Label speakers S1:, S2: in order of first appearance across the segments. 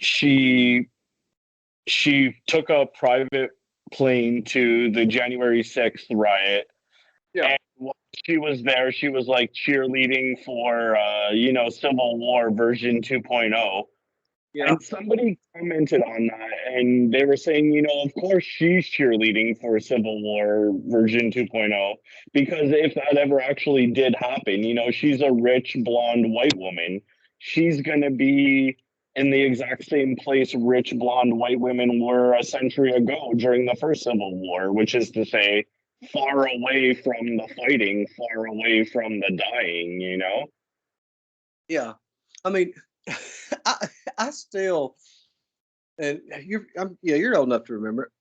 S1: she took a private plane to the January 6th riot.
S2: Yeah.
S1: And while she was there, she was like cheerleading for, Civil War version 2.0.
S2: Yeah.
S1: And somebody commented on that, and they were saying, of course she's cheerleading for Civil War version 2.0, because if that ever actually did happen, she's a rich, blonde, white woman. She's going to be in the exact same place rich, blonde, white women were a century ago during the first Civil War, which is to say, far away from the fighting, far away from the dying.
S2: Yeah. I mean, I still, and you're old enough to remember.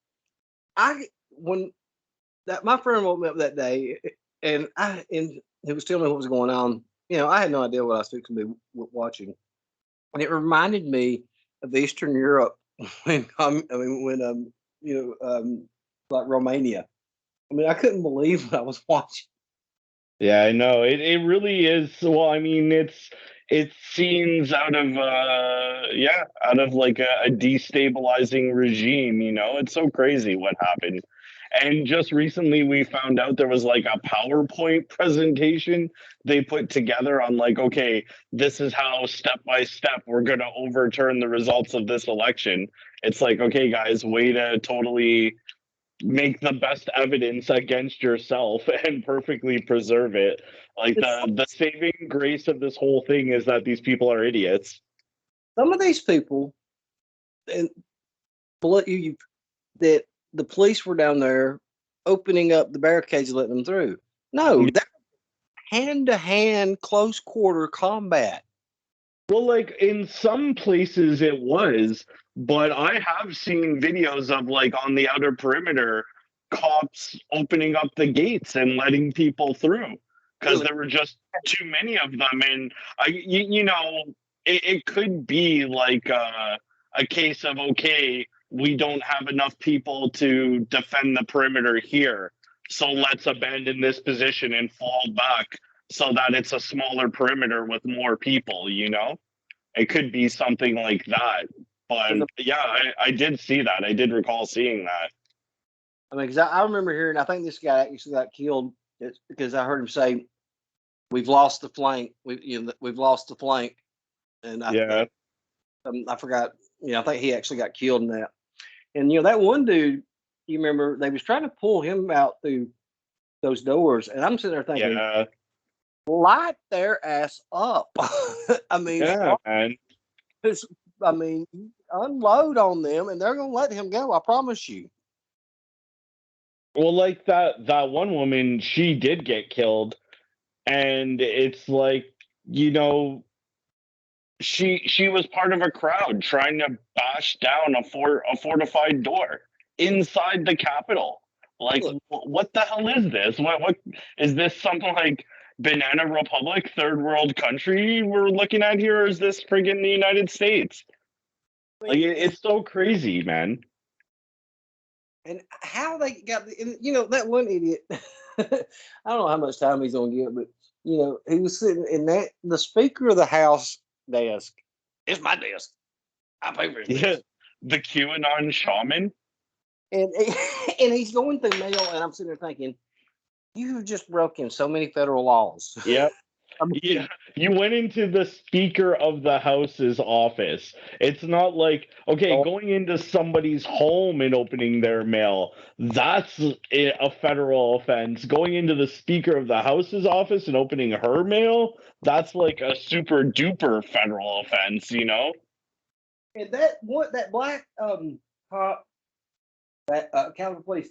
S2: When that my friend woke me up that day, and he was telling me what was going on. I had no idea what I was fixing to be watching, and it reminded me of Eastern Europe when like Romania. I mean, I couldn't believe what I was watching.
S1: Yeah, I know. It really is. Well, I mean, it's scenes out of like a destabilizing regime, It's so crazy what happened. And just recently we found out there was like a PowerPoint presentation they put together on like, okay, this is how step by step we're going to overturn the results of this election. It's like, okay, guys, way to totally make the best evidence against yourself and perfectly preserve it. Like the saving grace of this whole thing is that these people are idiots.
S2: Some of these people, and you that the police were down there opening up the barricades, letting them through. No, that hand-to-hand, close-quarter combat.
S1: Well, like in some places it was, but I have seen videos of like on the outer perimeter, cops opening up the gates and letting people through because there were just too many of them. And it could be like a case of, okay, we don't have enough people to defend the perimeter here, so let's abandon this position and fall back so that it's a smaller perimeter with more people. It could be something like that. But yeah, I did see that. I did recall seeing that.
S2: I mean, because I remember hearing, I think this guy actually got killed because I heard him say, "We've lost the flank. We've lost the flank." And I forgot. I think he actually got killed in that. And that one dude, you remember, they was trying to pull him out through those doors, and I'm sitting there thinking, light their ass up. I mean,
S1: man.
S2: I mean, unload on them, and they're gonna let him go. I promise you.
S1: Well, like that one woman, she did get killed, and it's like, she was part of a crowd trying to bash down a fortified door inside the Capitol. Like, what the hell is this? What is this? Something like Banana Republic, third world country we're looking at here? Or is this friggin' the United States? Like, it's so crazy, man.
S2: And how they got, that one idiot. I don't know how much time he's gonna get, but he was sitting in the Speaker of the House desk. It's my desk. I pay for it.
S1: The QAnon shaman.
S2: And he's going through mail, and I'm sitting there thinking, you have just broken so many federal laws.
S1: Yep. Yeah, you went into the Speaker of the House's office. It's not like, okay, going into somebody's home and opening their mail, that's a federal offense. Going into the Speaker of the House's office and opening her mail, that's like a super duper federal offense,
S2: And that black cop, that Capitol Police,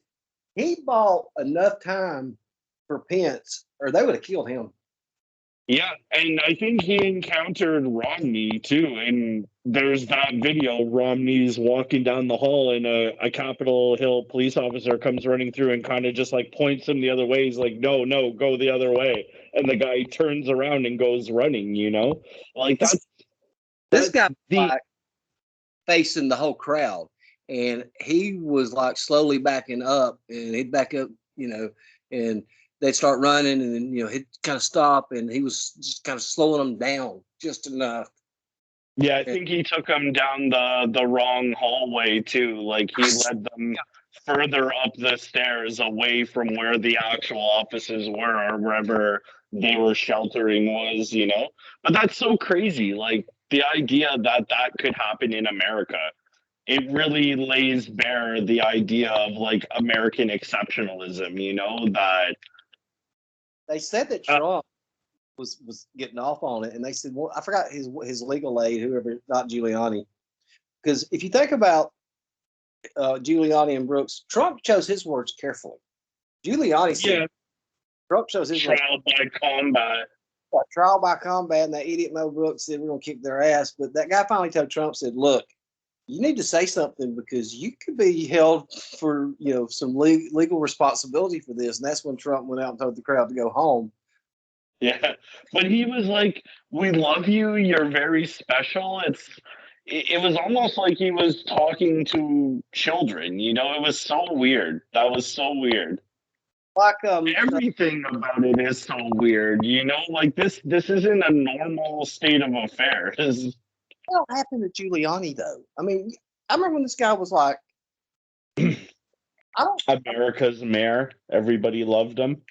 S2: he bought enough time for Pence, or they would have killed him.
S1: Yeah, and I think he encountered Romney too. And there's that video. Romney's walking down the hall, and a Capitol Hill police officer comes running through and kind of just like points him the other way. He's like, "No, go the other way." And the guy turns around and goes running. Like
S2: this guy like facing the whole crowd, and he was like slowly backing up, and he'd back up, and they'd start running, and then he'd kind of stop, and he was just kind of slowing them down just enough.
S1: Yeah, I think he took them down the wrong hallway too. Like he led them further up the stairs away from where the actual offices were or wherever they were sheltering was, you know? But that's so crazy. Like the idea that that could happen in America, it really lays bare the idea of like American exceptionalism, you know, that
S2: They said that Trump was getting off on it, and they said, well, I forgot his legal aid, whoever, not Giuliani, because if you think about Giuliani and Brooks, Trump chose his words carefully. Giuliani said, Trump chose his
S1: trial by combat.
S2: Trial by combat, and that idiot Mo Brooks said we're gonna kick their ass. But that guy finally told Trump, said, look, you need to say something because you could be held for some legal responsibility for this. And that's when Trump went out and told the crowd to go home.
S1: Yeah, but he was like, "We love you. You're very special." It was almost like he was talking to children. You know, it was so weird. That was so weird.
S2: Like
S1: everything about it is so weird. You know, like this isn't a normal state of affairs.
S2: What happened to Giuliani though? I mean, I remember when this guy was like,
S1: America's mayor. Everybody loved him.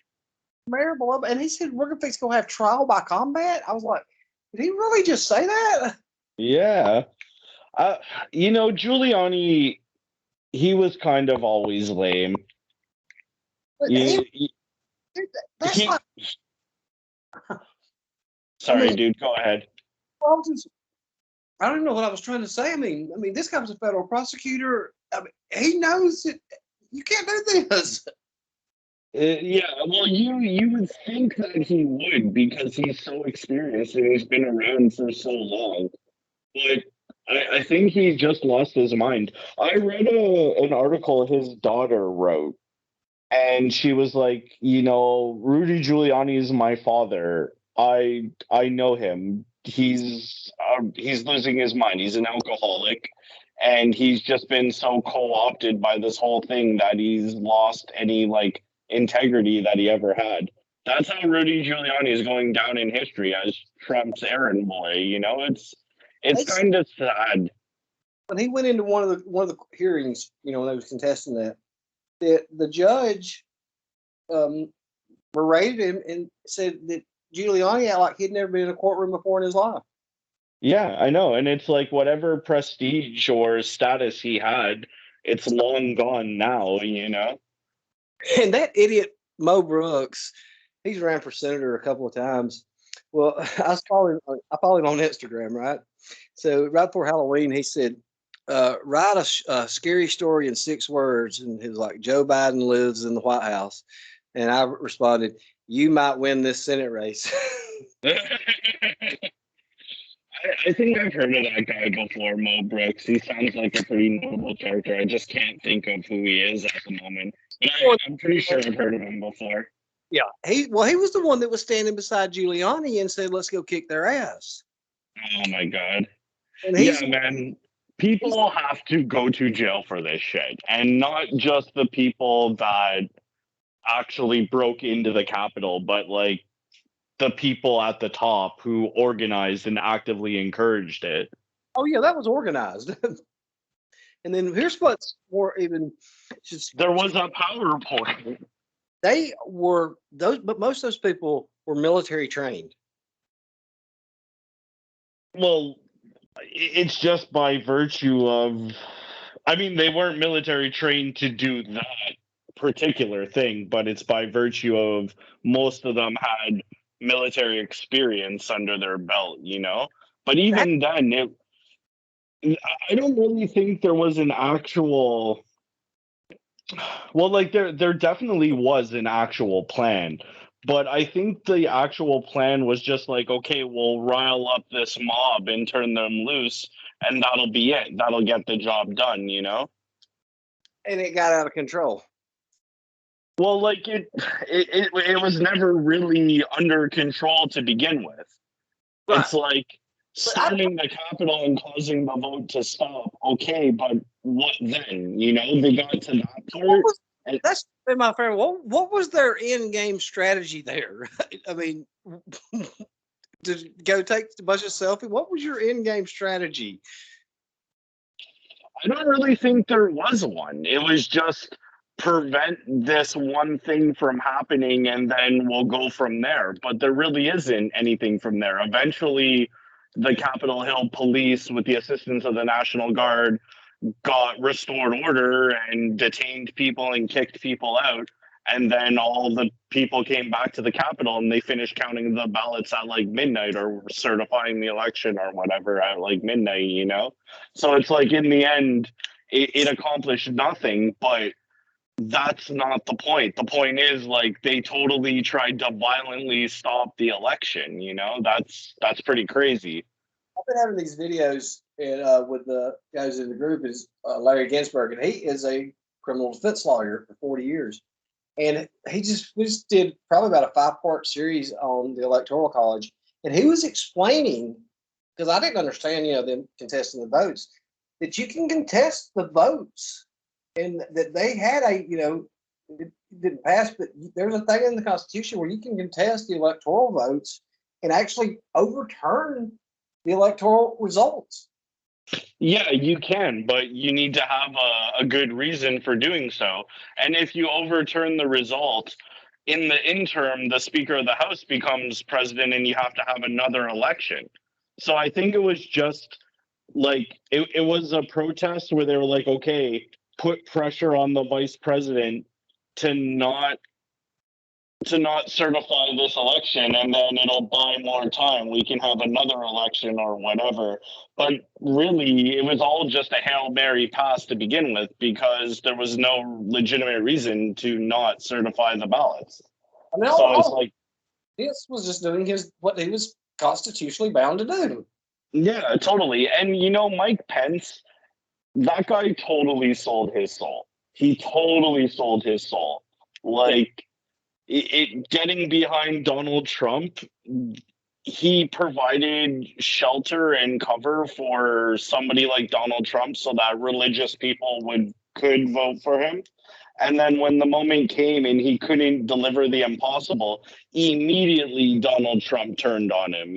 S2: Mayor below, and he said we're gonna have trial by combat. I was like, did he really just say that?
S1: Yeah, Giuliani, he was kind of always lame.
S2: That's like,
S1: sorry, dude. Go ahead.
S2: I don't know what I was trying to say. I mean, this guy was a federal prosecutor. I mean, he knows that you can't do this.
S1: Yeah, well, you would think that he would because he's so experienced and he's been around for so long. But I think he just lost his mind. I read an article his daughter wrote, and she was like, Rudy Giuliani is my father. I know him. He's losing his mind. He's an alcoholic, and he's just been so co-opted by this whole thing that he's lost any like integrity that he ever had. That's how Rudy Giuliani is going down in history as Trump's errand boy. It's kind of sad.
S2: When he went into one of the hearings, when they was contesting that, the judge berated him and said that Giuliani like he'd never been in a courtroom before in his life.
S1: Yeah, I know. And it's like whatever prestige or status he had, it's long gone now,
S2: And that idiot Mo Brooks, he's ran for senator a couple of times. Well, I follow him on Instagram, right? So right before Halloween, he said, write a scary story in 6 words. And he was like, Joe Biden lives in the White House. And I responded, you might win this Senate race.
S1: I think I've heard of that guy before, Mo Brooks. He sounds like a pretty notable character. I just can't think of who he is at the moment. But I'm pretty sure I've heard of him before.
S2: Yeah. He was the one that was standing beside Giuliani and said, let's go kick their ass.
S1: Oh, my God. Yeah, man. People have to go to jail for this shit. And not just the people that actually broke into the Capitol, but like the people at the top who organized and actively encouraged it.
S2: Oh yeah, that was organized. And then here's what's more even.
S1: There was a PowerPoint.
S2: They were but most of those people were military trained.
S1: Well, it's just by virtue of, they weren't military trained to do that particular thing, but it's by virtue of most of them had military experience under their belt, But even then, I don't really think there was an actual. Well, like there definitely was an actual plan, but I think the actual plan was just like, okay, we'll rile up this mob and turn them loose, and that'll be it. That'll get the job done,
S2: And it got out of control.
S1: Well, like it was never really under control to begin with. Right. It's like storming the Capitol and causing the vote to stop. Okay, but what then? They got to that part.
S2: That's been my favorite. What was their end game strategy there? I mean, to go take a bunch of selfies? What was your in-game strategy?
S1: I don't really think there was one. It was just prevent this one thing from happening and then we'll go from there. But there really isn't anything from there. Eventually, the Capitol Hill police, with the assistance of the National Guard, got restored order and detained people and kicked people out. And then all the people came back to the Capitol and they finished counting the ballots at like midnight, or certifying the election or whatever at like midnight, you know? So it's like in the end, it accomplished nothing, but that's not the point. The point is like they totally tried to violently stop the election, you know? That's pretty crazy.
S2: I've been having these videos with the guys in the group is Larry Ginsburg, and he is a criminal defense lawyer for 40 years. And we just did probably about a 5-part series on the Electoral College. And he was explaining, because I didn't understand, them contesting the votes, that you can contest the votes and that they had it didn't pass, but there's a thing in the Constitution where you can contest the electoral votes and actually overturn the electoral results.
S1: Yeah, you can, but you need to have a good reason for doing so. And if you overturn the result, in the interim, the Speaker of the House becomes president and you have to have another election. So I think it was just like, it was a protest where they were like, okay, put pressure on the vice president to not certify this election, and then it'll buy more time. We can have another election or whatever. But really, it was all just a Hail Mary pass to begin with, because there was no legitimate reason to not certify the ballots.
S2: I mean, so it's like this was just doing what he was constitutionally bound to do.
S1: Yeah, totally. And Mike Pence, that guy totally sold his soul. He totally sold his soul. Like, getting behind Donald Trump, he provided shelter and cover for somebody like Donald Trump so that religious people could vote for him. And then when the moment came and he couldn't deliver the impossible, immediately Donald Trump turned on him,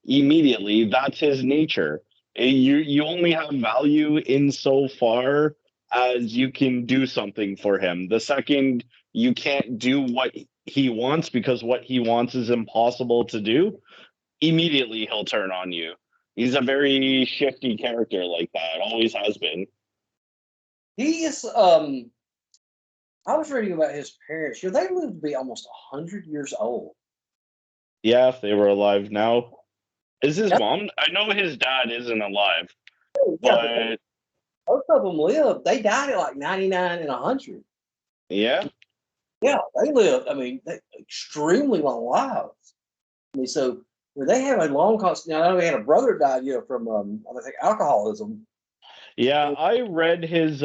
S1: Immediately. That's his nature. You only have value in so far as you can do something for him. The second you can't do what he wants because what he wants is impossible to do, immediately he'll turn on you. He's a very shifty character like that, always has been.
S2: He is, I was reading about his parents. They lived to be almost 100 years old.
S1: Yeah, if they were alive now. Is his mom? I know his dad isn't alive.
S2: Yeah, but both of them lived. They died at like 99 and 100.
S1: Yeah.
S2: Yeah, they lived, extremely long lives. So they have a long constant. I know he had a brother died, from I think alcoholism.
S1: Yeah, I read his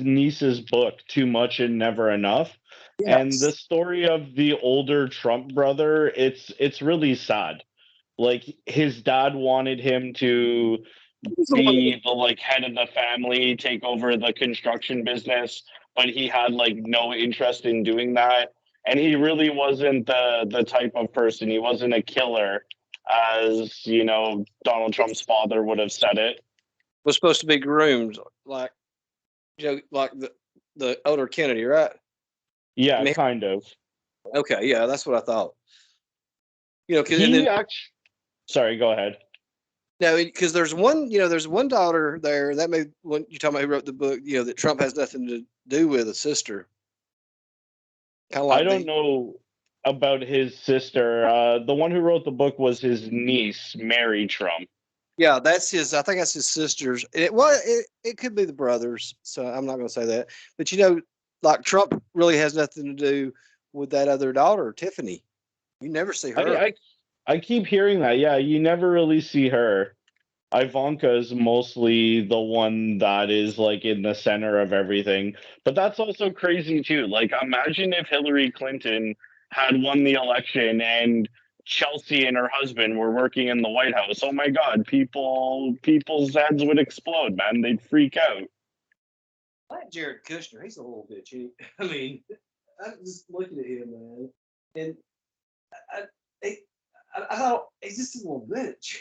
S1: niece's book, Too Much and Never Enough. Yes. And the story of the older Trump brother, it's really sad. Like, his dad wanted him to be the head of the family, take over the construction business, but he had no interest in doing that. And he really wasn't the type of person. He wasn't a killer, as Donald Trump's father would have said it.
S2: Was supposed to be groomed like the older Kennedy, right?
S1: Yeah, kind of.
S2: Okay, yeah, that's what I thought.
S1: Sorry, go ahead.
S2: No, because there's one daughter there that may when you're talking about who wrote the book, that Trump has nothing to do with, a sister.
S1: I don't know about his sister. The one who wrote the book was his niece, Mary Trump.
S2: Yeah, that's his. I think that's his sister's. It could be the brothers. So I'm not going to say that. But Trump really has nothing to do with that other daughter, Tiffany. You never see her.
S1: I keep hearing that. Yeah, you never really see her. Ivanka is mostly the one that is in the center of everything. But that's also crazy too. Imagine if Hillary Clinton had won the election and Chelsea and her husband were working in the White House. Oh my God, people's heads would explode, man. They'd freak out.
S2: I like Jared Kushner. He's a little bitchy. I'm just looking at him, man. And I thought he's just a little bitch.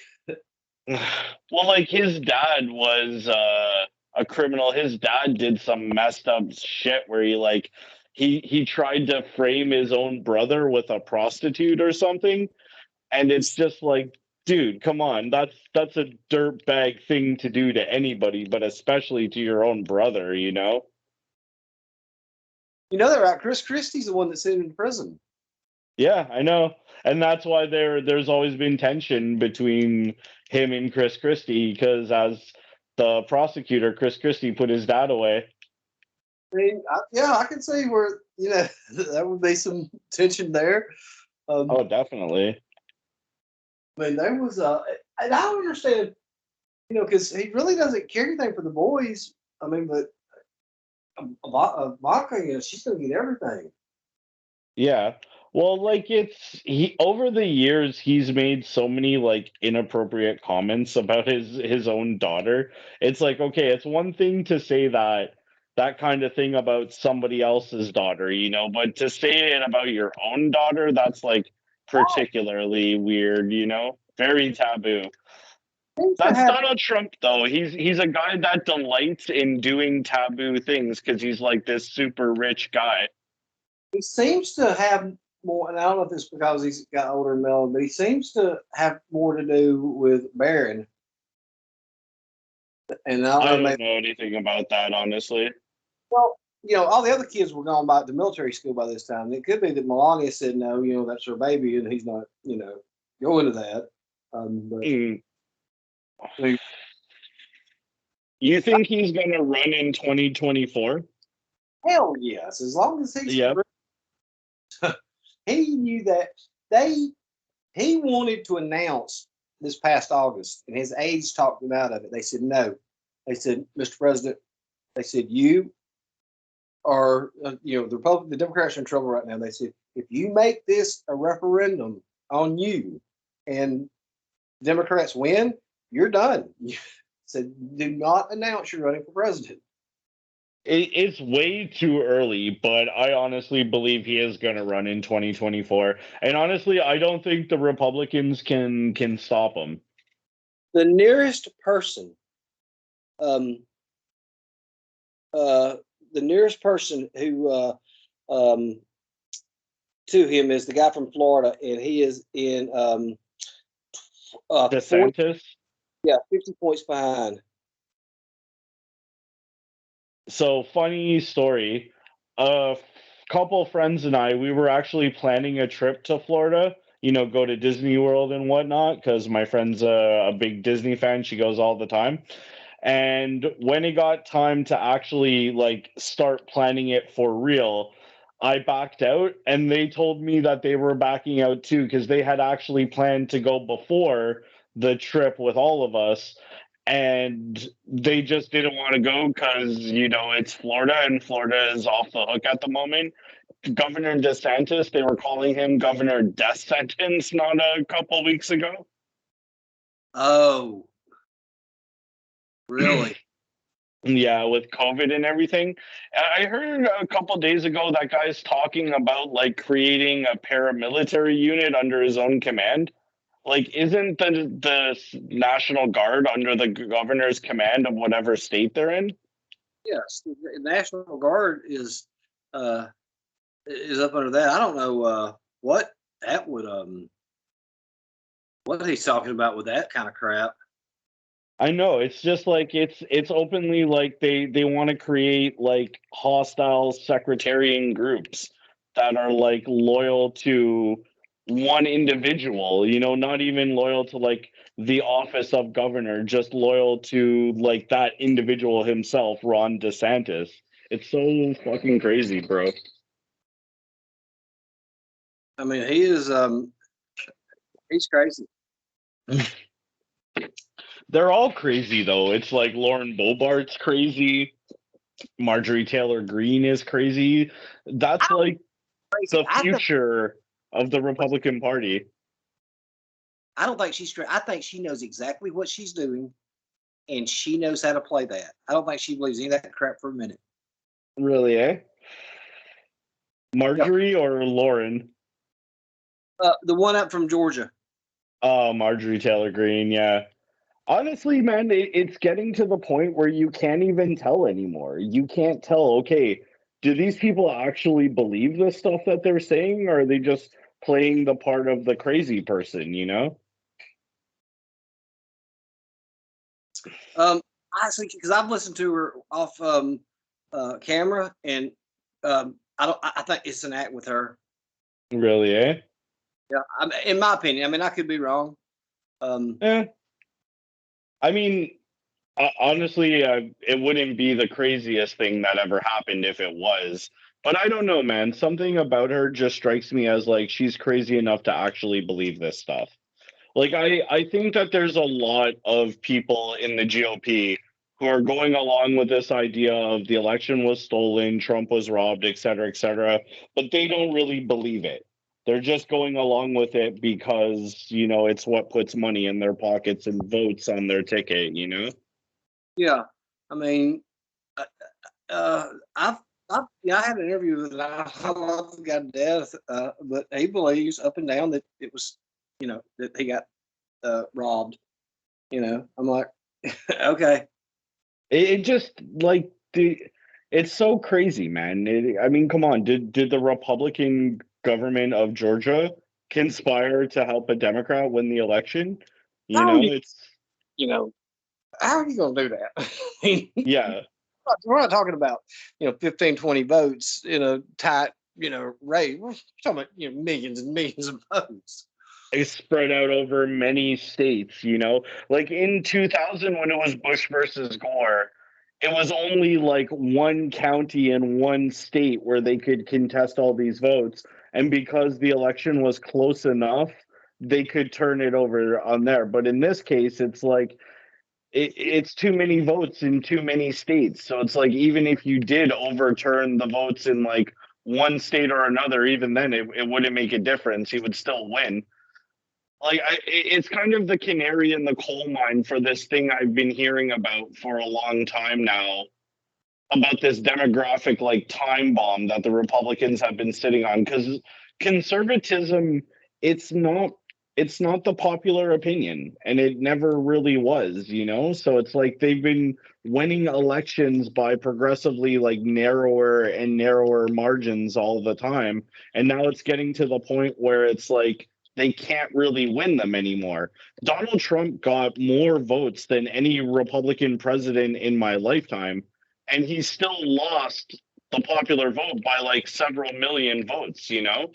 S1: Well, like his dad was a criminal. His dad did some messed up shit where he tried to frame his own brother with a prostitute or something, and it's just like, dude, come on, that's a dirtbag thing to do to anybody, but especially to your own brother, you know?
S2: You know that, right? Chris Christie's the one that sent him to prison.
S1: Yeah, I know. And that's why there's always been tension between him and Chris Christie, because as the prosecutor, Chris Christie put his dad away.
S2: I mean, yeah, I can see where that would be some tension there.
S1: Oh, definitely.
S2: I mean, there was and I don't understand, because he really doesn't care anything for the boys. I mean, but Ivanka, she's gonna get everything.
S1: Yeah. Well, like he over the years he's made so many like inappropriate comments about his own daughter. It's like, okay, it's one thing to say that kind of thing about somebody else's daughter, but to say it about your own daughter, that's like particularly weird, very taboo. That's Donald Trump, though. He's a guy that delights in doing taboo things because he's like this super rich guy.
S2: He seems to have more, and I don't know if it's because he's got older and mellow, but he seems to have more to do with Barron. And
S1: I don't know anything about that, honestly.
S2: Well, all the other kids were gone by the military school by this time. It could be that Melania said no, that's her baby, and he's not, going to that. But
S1: you think he's going to run in 2024?
S2: Hell yes, as long as he's.
S1: Yep.
S2: He knew that he wanted to announce this past August, and his aides talked him out of it. They said no. They said, Mr. President, they said you are, the Democrats are in trouble right now. They said if you make this a referendum on you, and Democrats win, you're done. Said do not announce you're running for president.
S1: It's way too early, but I honestly believe he is going to run in 2024. And honestly, I don't think the Republicans can stop him.
S2: The nearest person, the nearest person who to him is the guy from Florida, and he is in
S1: DeSantis.
S2: 50 points behind.
S1: So, funny story. A couple friends and I, we were actually planning a trip to Florida, go to Disney World and whatnot, because my friend's a big Disney fan. She goes all the time. And when it got time to actually like start planning it for real, I backed out, and they told me that they were backing out too, because they had actually planned to go before the trip with all of us, and they just didn't want to go because it's Florida, and Florida is off the hook at the moment. Governor DeSantis, they were calling him Governor Death Sentence not a couple weeks ago.
S2: Oh, really?
S1: Yeah, with COVID and everything. I heard a couple days ago that guy's talking about like creating a paramilitary unit under his own command. Like, isn't the National Guard under the governor's command of whatever state they're in?
S2: Yes, the National Guard is up under that. I don't know what that would what he's talking about with that kind of crap.
S1: I know, it's just like it's openly like they want to create like hostile sectarian groups that are like loyal to one individual, not even loyal to like the office of governor, just loyal to like that individual himself, Ron DeSantis. It's so fucking crazy, bro.
S2: I mean, he is he's crazy.
S1: They're all crazy though. It's like Lauren Boebert's crazy. Marjorie Taylor Greene is crazy. That's like the future of the Republican Party.
S2: I don't think she's. I think she knows exactly what she's doing, and she knows how to play that. I don't think she believes any of that crap for a minute.
S1: Really, eh? Marjorie or Lauren?
S2: The one up from Georgia.
S1: Oh, Marjorie Taylor Greene, yeah. Honestly, man, it's getting to the point where you can't even tell anymore. You can't tell, okay, do these people actually believe the stuff that they're saying, or are they just playing the part of the crazy person, you know?
S2: I think because I've listened to her off camera, and I don't. I think it's an act with her.
S1: Really, eh?
S2: Yeah, in my opinion. I mean, I could be wrong.
S1: Eh. I mean, honestly, it wouldn't be the craziest thing that ever happened if it was. But I don't know, man. Something about her just strikes me as like she's crazy enough to actually believe this stuff. Like I think that there's a lot of people in the GOP who are going along with this idea of the election was stolen, Trump was robbed, et cetera, but they don't really believe it. They're just going along with it because, you know, it's what puts money in their pockets and votes on their ticket, you know?
S2: Yeah, I mean, uh, I've yeah, I had an interview with I love the guy to death, but he believes up and down that it was, that he got robbed. I'm like, okay.
S1: It just like it's so crazy, man. I mean, come on. Did the Republican government of Georgia conspire to help a Democrat win the election? You
S2: How are
S1: know,
S2: you,
S1: it's
S2: you know, how are you going to do that? I mean,
S1: yeah.
S2: we're not talking about 15, 20 votes in a tight race. We're talking about millions and millions of votes.
S1: It's spread out over many states, you know. Like in 2000 when it was Bush versus Gore, it was only like one county in one state where they could contest all these votes. And because the election was close enough, they could turn it over on there. But in this case, it's like it's too many votes in too many states. So it's like even if you did overturn the votes in like one state or another, even then it wouldn't make a difference. He would still win. Like it's kind of the canary in the coal mine for this thing I've been hearing about for a long time now, about this demographic like time bomb that the Republicans have been sitting on. Because conservatism, it's not it's not the popular opinion, and it never really was, you know. So it's like they've been winning elections by progressively like narrower and narrower margins all the time, and now it's getting to the point where it's like they can't really win them anymore. Donald Trump got more votes than any Republican president in my lifetime, and he still lost the popular vote by like several million votes, you know?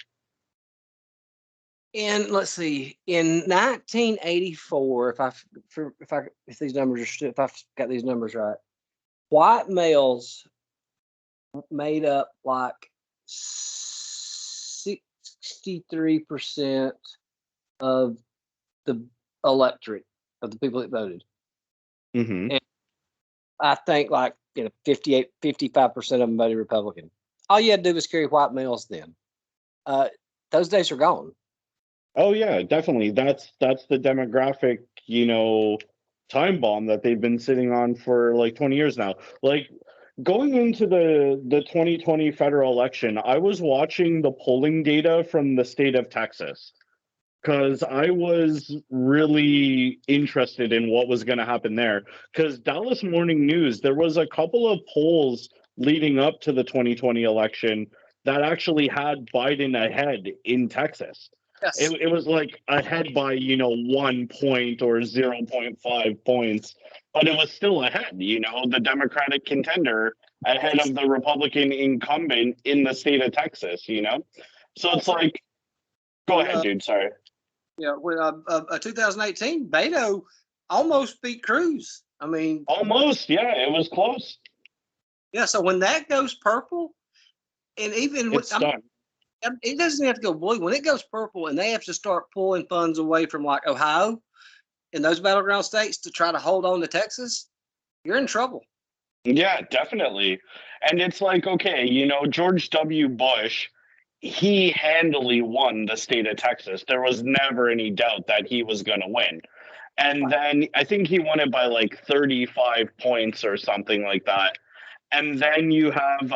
S2: And let's see, in 1984, if these numbers if I've got these numbers right, white males made up like 63% of the electorate of the people that voted.
S1: Mm-hmm.
S2: And I think like 58, 55% of them voted Republican. All you had to do was carry white males then. Those days are gone.
S1: Oh yeah, definitely. That's the demographic, you know, time bomb that they've been sitting on for like 20 years now. Like going into the 2020 federal election, I was watching the polling data from the state of Texas because I was really interested in what was going to happen there. Because Dallas Morning News, there was a couple of polls leading up to the 2020 election that actually had Biden ahead in Texas.
S2: Yes.
S1: It was like ahead by, you know, 1 point or 0.5 points, but it was still ahead, you know, the Democratic contender ahead of the Republican incumbent in the state of Texas, you know? So it's like, go ahead, dude. Sorry.
S2: With 2018, Beto almost beat Cruz. I mean,
S1: Almost, yeah, it was close.
S2: yeah. So when that goes purple, and even
S1: It's done.
S2: it doesn't have to go blue. When it goes purple, and they have to start pulling funds away from like Ohio and those battleground states to try to hold on to Texas, you're in trouble.
S1: Yeah, definitely. And it's like, okay, you know, George W. Bush, he handily won the state of Texas. There was never any doubt that he was going to win. And then I think he won it by like 35 points or something like that. And then you have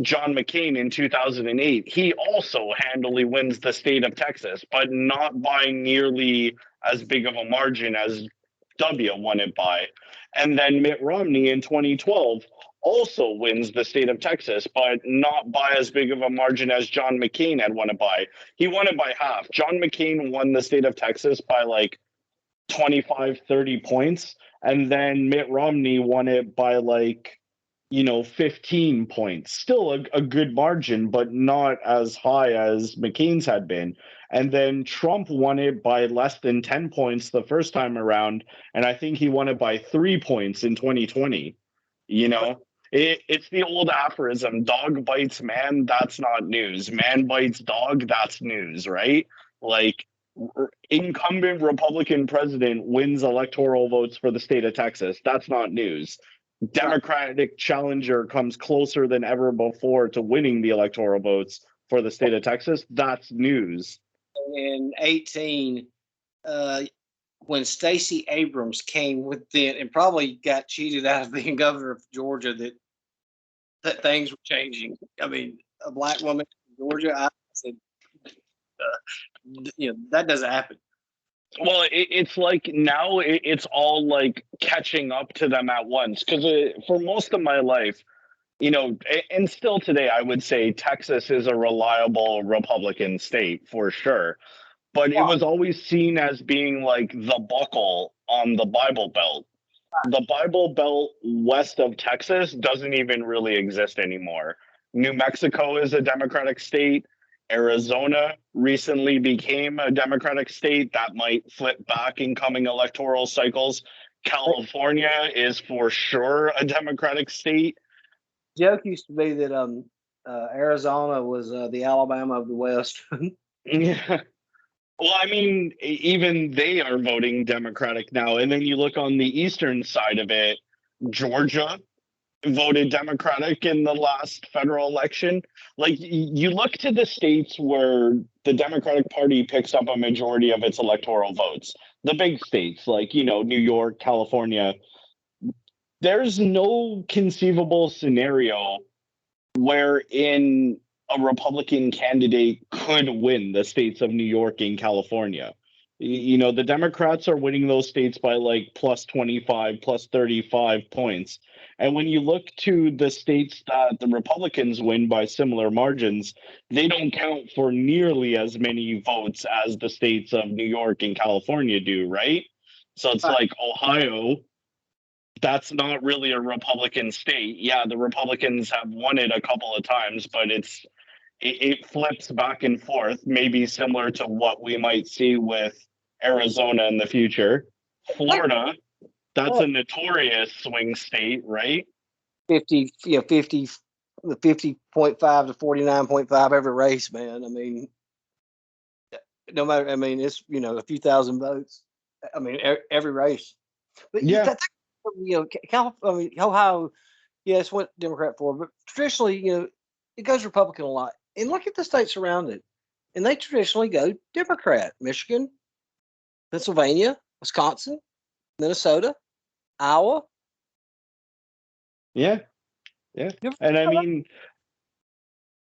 S1: John McCain in 2008, he also handily wins the state of Texas, but not by nearly as big of a margin as W won it by. And then Mitt Romney in 2012 also wins the state of Texas, but not by as big of a margin as John McCain had won it by. He won it by half. John McCain won the state of Texas by like 25, 30 points. And then Mitt Romney won it by like 15 points. Still a good margin, but not as high as McCain's had been. And then Trump won it by less than 10 points the first time around. And I think he won it by 3 points in 2020. It's the old aphorism, dog bites man, that's not news. Man bites dog, that's news, right? Like, incumbent Republican president wins electoral votes for the state of Texas. That's not news. Democratic challenger comes closer than ever before to winning the electoral votes for the state of Texas. That's news.
S2: In 18, when Stacey Abrams came within and probably got cheated out of being governor of Georgia, that things were changing. I mean, a black woman in Georgia, I said, that doesn't happen.
S1: Well, it's like now it's all like catching up to them at once. Because for most of my life, and still today, I would say Texas is a reliable Republican state for sure. But it was always seen as being like the buckle on the Bible Belt. The Bible Belt west of Texas doesn't even really exist anymore. New Mexico is a Democratic state. Arizona recently became a Democratic state. That might flip back in coming electoral cycles. California is for sure a Democratic state.
S2: Joke used to be that Arizona was the Alabama of the West.
S1: Yeah. Well, I mean, even they are voting Democratic now. And then you look on the eastern side of it, Georgia voted Democratic in the last federal election. Like, you look to the states where the Democratic Party picks up a majority of its electoral votes, the big states like, New York, California. There's no conceivable scenario wherein a Republican candidate could win the states of New York and California. The Democrats are winning those states by like plus 25, plus 35 points. And when you look to the states that the Republicans win by similar margins, they don't count for nearly as many votes as the states of New York and California do, right? So it's like Ohio, that's not really a Republican state. Yeah, the Republicans have won it a couple of times, but it flips back and forth, maybe similar to what we might see with Arizona in the future. Florida, that's a notorious swing state, right?
S2: 50, 50, 50.5 to 49.5 every race, man. I mean, no matter, I mean, it's, a few thousand votes. I mean, every race. But
S1: yeah,
S2: California, Ohio, yes, went Democrat for, but traditionally, it goes Republican a lot. And look at the states around it, and they traditionally go Democrat. Michigan, Pennsylvania, Wisconsin, Minnesota, Iowa.
S1: Yeah. And I mean,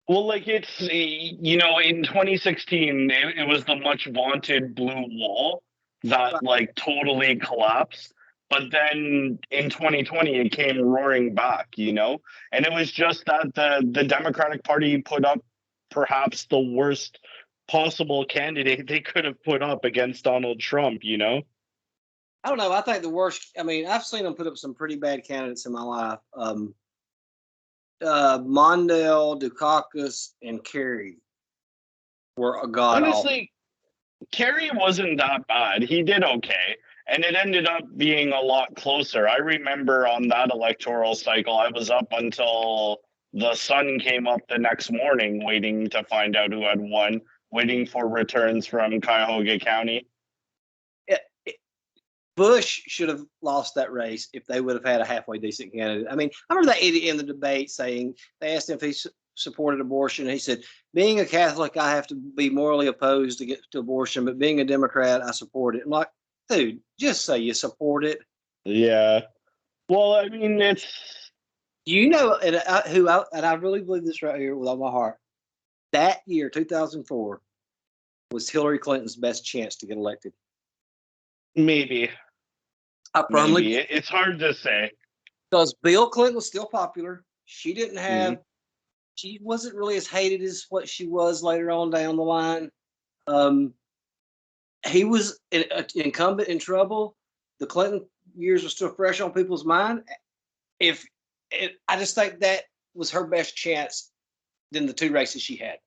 S1: well, like it's, in 2016, it was the much vaunted blue wall that like totally collapsed. But then in 2020, it came roaring back, and it was just that the Democratic Party put up perhaps the worst possible candidate they could have put up against Donald Trump,
S2: I don't know. I think the worst, I mean, I've seen them put up some pretty bad candidates in my life. Mondale, Dukakis, and Kerry were a god.
S1: Honestly, Kerry wasn't that bad. He did okay. And it ended up being a lot closer. I remember on that electoral cycle, I was up until the sun came up the next morning waiting to find out who had won, waiting for returns from Cuyahoga County.
S2: Bush should have lost that race if they would have had a halfway decent candidate. I mean, I remember that idiot in the debate saying, they asked him if he supported abortion. He said, being a Catholic, I have to be morally opposed to get to abortion, but being a Democrat, I support it. I'm like, dude, just say you support it.
S1: Yeah. Well, I mean,
S2: You know, and I really believe this right here with all my heart. That year, 2004, was Hillary Clinton's best chance to get elected.
S1: Maybe.
S2: I firmly.
S1: Maybe. It's hard to say.
S2: Because Bill Clinton was still popular. She didn't have. She wasn't really as hated as what she was later on down the line. He was an incumbent in trouble. The Clinton years were still fresh on people's mind. I just think that was her best chance than the two races she had.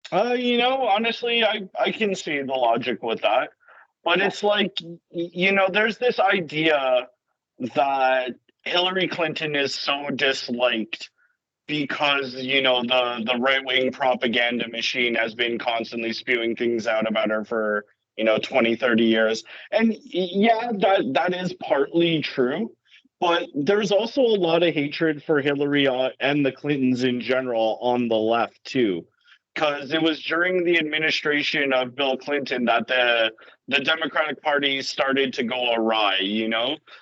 S1: Honestly, I can see the logic with that. But it's like, there's this idea that Hillary Clinton is so disliked because, the right-wing propaganda machine has been constantly spewing things out about her for, 20, 30 years. And yeah, that is partly true. But there's also a lot of hatred for Hillary and the Clintons in general on the left, too. Because it was during the administration of Bill Clinton that the Democratic Party started to go awry,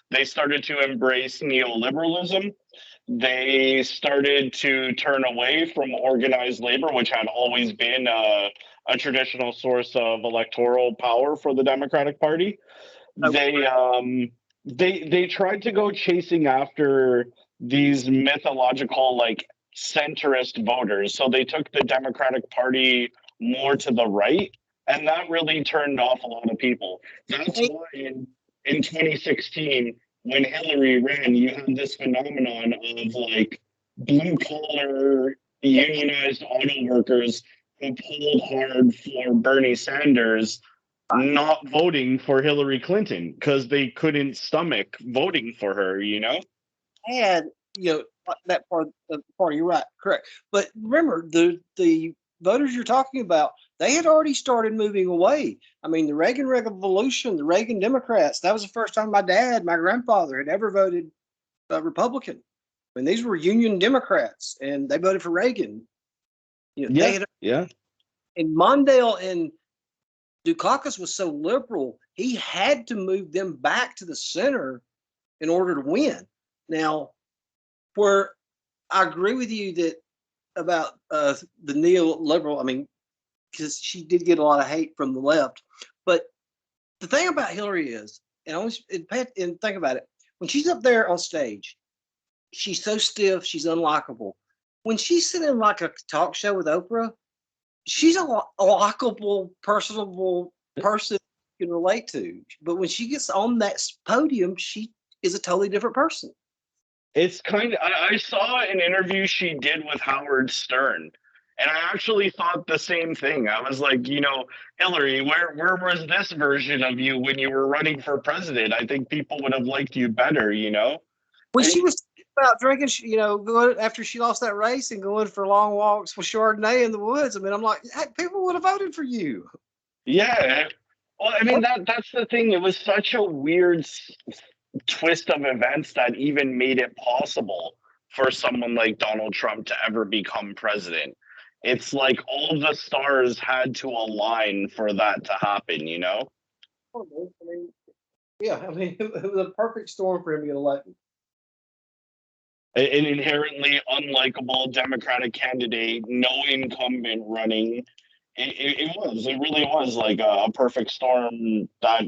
S1: They started to embrace neoliberalism. They started to turn away from organized labor, which had always been a traditional source of electoral power for the Democratic Party. They tried to go chasing after these mythological centrist voters. So they took the Democratic Party more to the right, and that really turned off a lot of people. That's why in 2016, when Hillary ran, you had this phenomenon of blue collar unionized auto workers who pulled hard for Bernie Sanders not voting for Hillary Clinton because they couldn't stomach voting for her,
S2: And that part you're right, correct. But remember, the voters you're talking about, they had already started moving away. I mean, the Reagan Revolution, the Reagan Democrats, that was the first time my grandfather had ever voted Republican. I mean, these were Union Democrats, and they voted for Reagan.
S1: Yeah.
S2: And Mondale and Dukakis was so liberal, he had to move them back to the center in order to win. Now, where I agree with you that about the neoliberal, I mean, because she did get a lot of hate from the left. But the thing about Hillary is, and think about it, when she's up there on stage, she's so stiff, she's unlikable. When she's sitting like a talk show with Oprah, she's a likable, personable person you can relate to. But when she gets on that podium, she is a totally different person.
S1: It's I saw an interview she did with Howard Stern, and I actually thought the same thing. I was like, Hillary, where was this version of you when you were running for president? I think people would have liked you better,
S2: When she was about drinking, going after she lost that race and going for long walks with Chardonnay in the woods. I mean, I'm like, people would have voted for you.
S1: Yeah. Well, I mean, that's the thing. It was such a weird twist of events that even made it possible for someone like Donald Trump to ever become president. It's like all the stars had to align for that to happen,
S2: I mean, it was a perfect storm for him to get elected.
S1: An inherently unlikable Democratic candidate, no incumbent running. It really was like a perfect storm that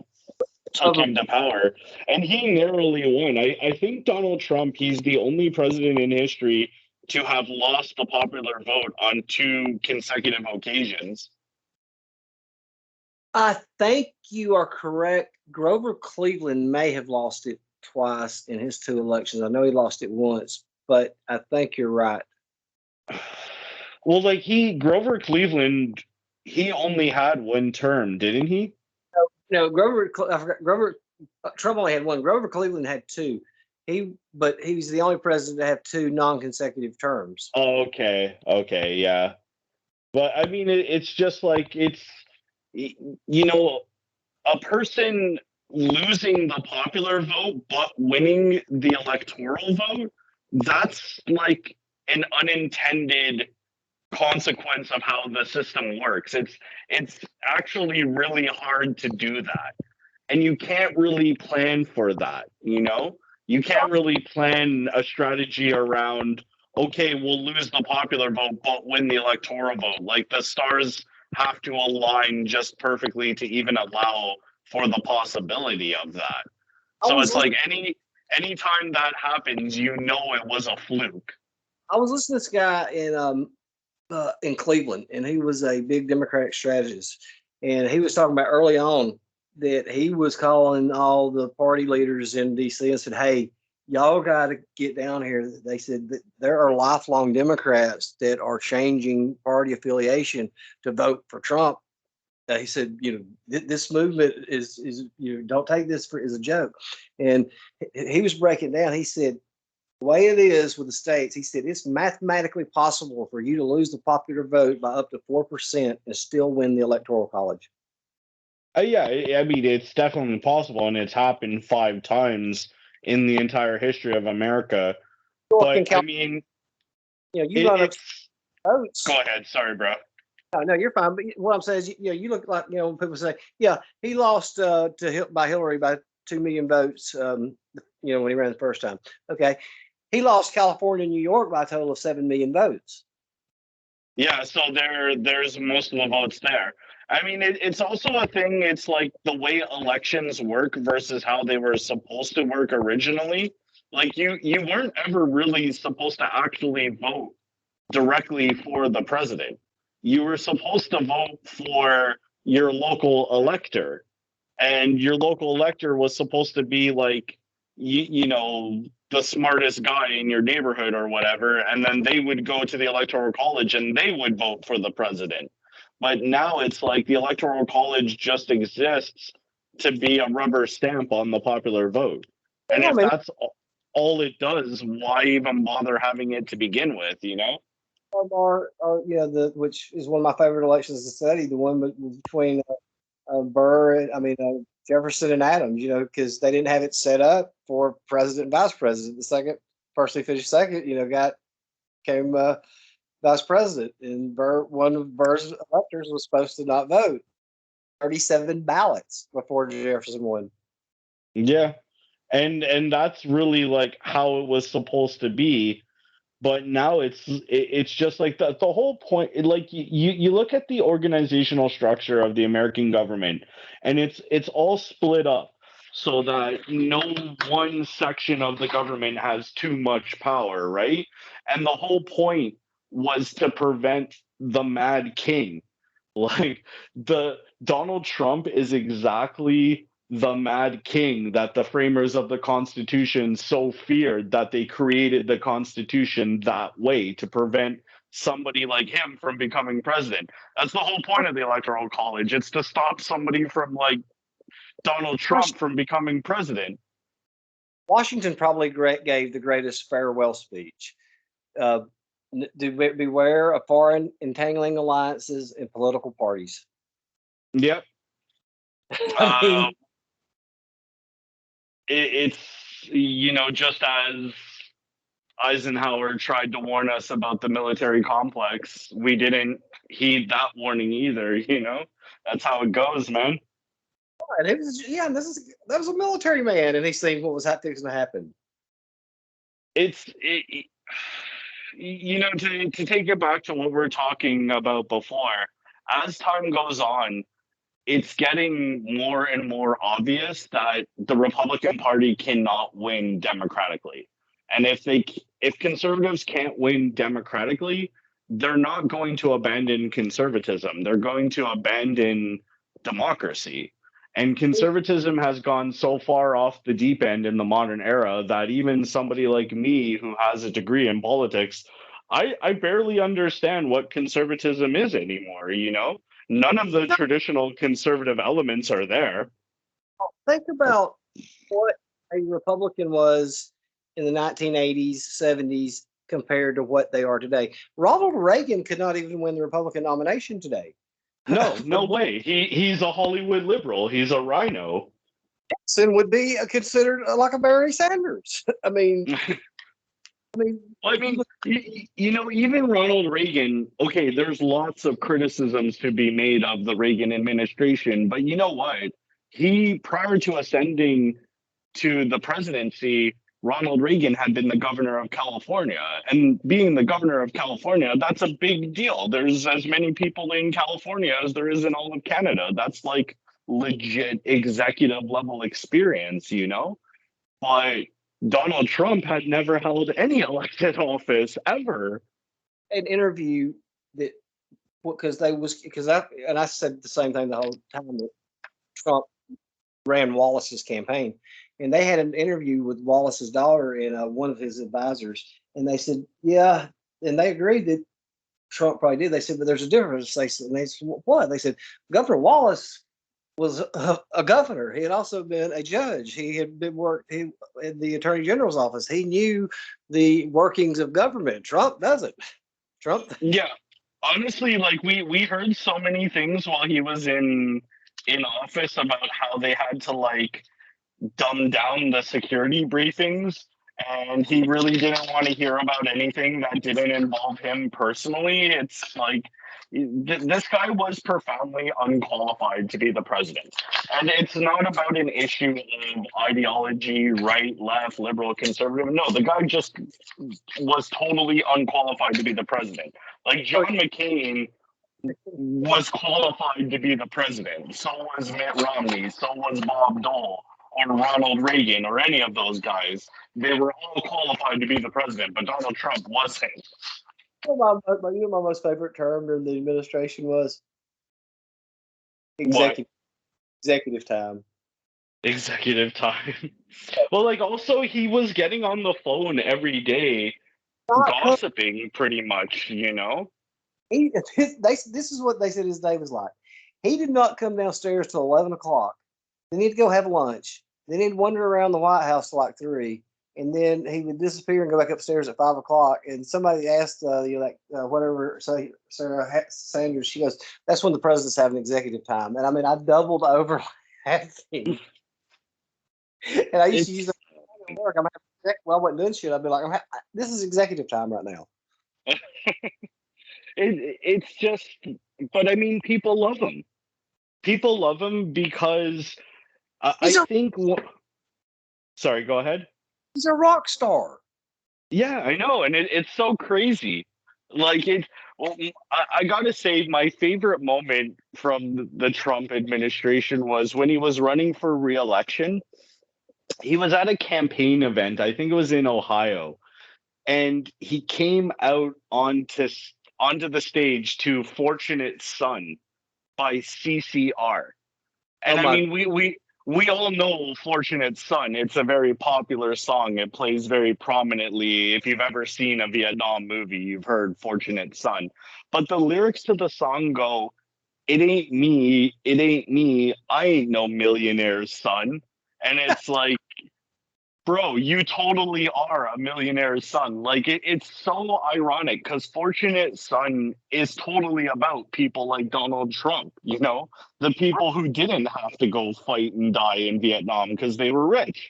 S1: took him to power. And he narrowly won. I think Donald Trump, he's the only president in history to have lost the popular vote on 2 consecutive occasions.
S2: I think you are correct. Grover Cleveland may have lost it twice in his 2 elections. I know he lost it once, but I think you're right.
S1: Well, Grover Cleveland, he only had 1 term, didn't he?
S2: No, Grover Trump only had 1. Grover Cleveland had 2. But he was the only president to have 2 non-consecutive terms.
S1: Okay, yeah. But I mean, it's just a person losing the popular vote but winning the electoral vote, that's like an unintended consequence of how the system works. It's actually really hard to do that. And you can't really plan for that, You can't really plan a strategy around, okay, we'll lose the popular vote, but win the electoral vote. Like the stars have to align just perfectly to even allow for the possibility of that. So it's like anytime that happens, you know it was a fluke.
S2: I was listening to this guy in Cleveland, and he was a big Democratic strategist, and he was talking about early on that he was calling all the party leaders in DC and said, "Hey, y'all got to get down here." They said that there are lifelong Democrats that are changing party affiliation to vote for Trump. He said, this movement is don't take this as a joke. And he was breaking down. He said, the way it is with the states, he said, it's mathematically possible for you to lose the popular vote by up to 4% and still win the Electoral College.
S1: Yeah, I mean, it's definitely possible, and it's happened 5 times in the entire history of America. But I mean,
S2: you run votes.
S1: Go ahead. Sorry, bro.
S2: No, you're fine. But what I'm saying is, you look like, when people say, yeah, he lost by Hillary by 2 million votes, when he ran the first time. Okay. He lost California and New York by a total of 7 million votes.
S1: Yeah, so there's most of the votes there. I mean, it's also a thing. It's like the way elections work versus how they were supposed to work originally. Like you weren't ever really supposed to actually vote directly for the president. You were supposed to vote for your local elector, and your local elector was supposed to be like, the smartest guy in your neighborhood or whatever, and then they would go to the electoral college and they would vote for the president. But now it's like the electoral college just exists to be a rubber stamp on the popular vote. And if that's all it does, why even bother having it to begin with,
S2: which is one of my favorite elections to study, the one between Jefferson and Adams, because they didn't have it set up for president and vice president. The person who finished second, came vice president, and one of Burr's electors was supposed to not vote. 37 ballots before Jefferson won.
S1: Yeah, and that's really like how it was supposed to be. But now it's just like the whole point. Like you look at the organizational structure of the American government, and it's all split up so that no one section of the government has too much power, right? And the whole point was to prevent the Mad King. Like the Donald Trump is exactly the Mad King that the framers of the Constitution so feared, that they created the Constitution that way to prevent somebody like him from becoming president. That's the whole point of the Electoral College. It's to stop somebody from like Donald Trump from becoming president.
S2: Washington probably gave the greatest farewell speech. Beware of foreign entangling alliances and political parties.
S1: Yep. I mean, it's just as Eisenhower tried to warn us about the military complex, we didn't heed that warning either. That's how it goes, man.
S2: And it was that was a military man, and he's saying what was going to happen.
S1: To take it back to what we were talking about before, as time goes on, it's getting more and more obvious that the Republican Party cannot win democratically. And if conservatives can't win democratically, they're not going to abandon conservatism. They're going to abandon democracy. And conservatism has gone so far off the deep end in the modern era that even somebody like me, who has a degree in politics, I barely understand what conservatism is anymore, None of the traditional conservative elements are there.
S2: Think about what a Republican was in the 1980s, 70s compared to what they are today. Ronald Reagan could not even win the Republican nomination today.
S1: No way. He's a Hollywood liberal. He's a rhino.
S2: Nixon would be considered like a Bernie Sanders. I mean,
S1: even Ronald Reagan, okay, there's lots of criticisms to be made of the Reagan administration, but you know what? He, prior to ascending to the presidency, Ronald Reagan had been the governor of California. And being the governor of California, that's a big deal. There's as many people in California as there is in all of Canada. That's like legit executive level experience, you know? But Donald Trump had never held any elected office ever.
S2: An interview that because I said the same thing the whole time that Trump ran Wallace's campaign, and they had an interview with Wallace's daughter and one of his advisors, and they said, yeah, and they agreed that Trump probably did. They said, but there's a difference. They said, what? They said, Governor Wallace was a governor. He had also been a judge. He had been in the Attorney General's office. He knew the workings of government. Trump doesn't. Trump.
S1: Yeah, honestly, like we heard so many things while he was in office about how they had to like dumb down the security briefings, and he really didn't want to hear about anything that didn't involve him personally. It's like this guy was profoundly unqualified to be the president. And it's not about an issue of ideology, right, left, liberal, conservative. No, the guy just was totally unqualified to be the president. Like John McCain was qualified to be the president. So was Mitt Romney. So was Bob Dole or Ronald Reagan or any of those guys. They were all qualified to be the president, but Donald Trump wasn't.
S2: My most favorite term during the administration was executive time.
S1: Executive time. Well, like also he was getting on the phone every day, gossiping pretty much, you know?
S2: This is what they said his day was like. He did not come downstairs till 11 o'clock. Then he'd go have lunch. Then he'd wander around the White House till like 3. And then he would disappear and go back upstairs at 5 o'clock. And somebody asked, whatever, Sarah Sanders, she goes, that's when the president's having executive time. And I mean, I doubled over laughing. And I used to use that at work. I wasn't doing shit. I'd be like, this is executive time right now.
S1: It's just, but I mean, people love him. People love him because I think. Sorry, go ahead.
S2: He's a rock star.
S1: Yeah, I know, and it's so crazy. Like I gotta say, my favorite moment from the Trump administration was when he was running for re-election. He was at a campaign event. I think it was in Ohio, and he came out onto the stage to "Fortunate Son" by CCR. And I mean, we all know "Fortunate Son." It's a very popular song. It plays very prominently. If you've ever seen a Vietnam movie, you've heard "Fortunate Son." But the lyrics to the song go, it ain't me, I ain't no millionaire's son. And it's like, bro, you totally are a millionaire's son. Like it's so ironic because Fortunate Son is totally about people like Donald Trump, you know, the people who didn't have to go fight and die in Vietnam because they were rich.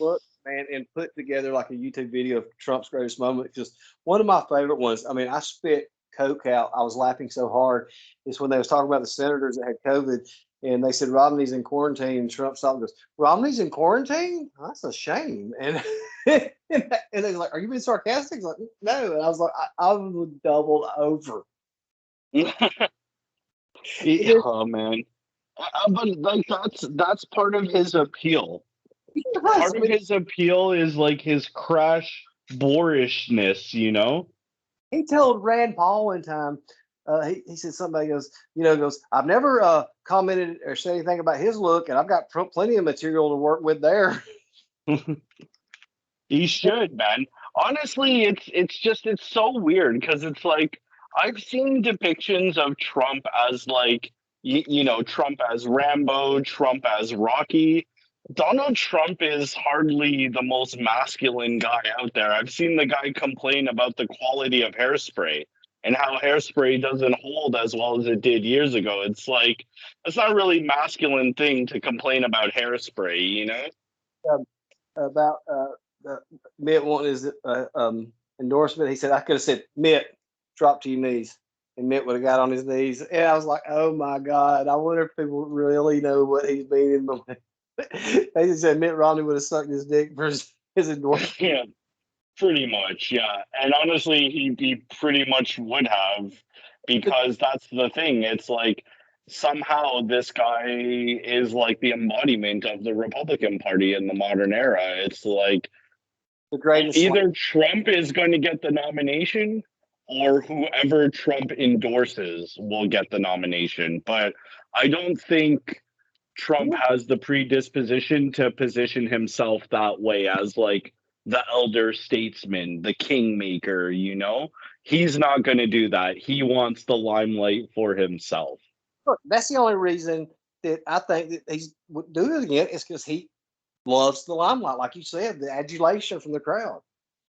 S2: Well, man, and put together like a YouTube video of Trump's greatest moment. Just one of my favorite ones. I mean, I spit Coke out. I was laughing so hard. It's when they was talking about the senators that had COVID. And they said Romney's in quarantine. And Trump stopped and goes, Romney's in quarantine? Oh, that's a shame. And and they're like, are you being sarcastic? Like, no. And I was like, I was doubled over.
S1: Oh man. But like that's part of his appeal. Part of his appeal is like his crash boorishness, you know?
S2: He told Rand Paul one time, he said somebody goes, I've never commented or said anything about his look, and I've got plenty of material to work with there.
S1: He should, man. Honestly, it's so weird because it's like I've seen depictions of Trump as like Trump as Rambo, Trump as Rocky. Donald Trump is hardly the most masculine guy out there. I've seen the guy complain about the quality of hairspray and how hairspray doesn't hold as well as it did years ago. It's like, it's not really a masculine thing to complain about hairspray, you know?
S2: About Mitt wanting his endorsement, he said, I could have said, Mitt, drop to your knees. And Mitt would have got on his knees. And I was like, oh my God, I wonder if people really know what he's meaning. They just said Mitt Romney would have sucked his dick for his endorsement.
S1: Yeah, pretty much. Yeah, and honestly, he pretty much would have, because that's the thing. It's like somehow this guy is like the embodiment of the Republican Party in the modern era. It's like
S2: The greatest.
S1: either Trump is going to get the nomination or whoever Trump endorses will get the nomination. But I don't think Trump has the predisposition to position himself that way as like the elder statesman, the kingmaker, you know? He's not going to do that. He wants the limelight for himself.
S2: Look, that's the only reason that I think that he's doing it again is because he loves the limelight, like you said, the adulation from the crowd.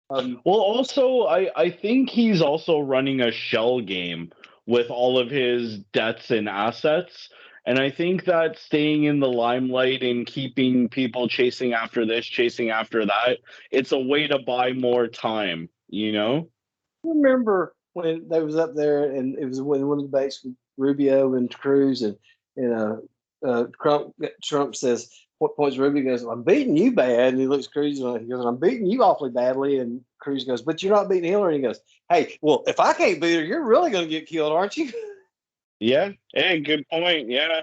S1: Well, also, I think he's also running a shell game with all of his debts and assets. And I think that staying in the limelight and keeping people chasing after this, chasing after that, it's a way to buy more time, you know?
S2: I remember when they was up there and it was one of the debates with Rubio and Cruz and Trump says, what points Rubio goes, I'm beating you bad. And he looks Cruz and he goes, I'm beating you awfully badly. And Cruz goes, but you're not beating Hillary. And he goes, hey, well, if I can't beat her, you're really going to get killed, aren't you?
S1: Yeah. Hey, good point. Yeah.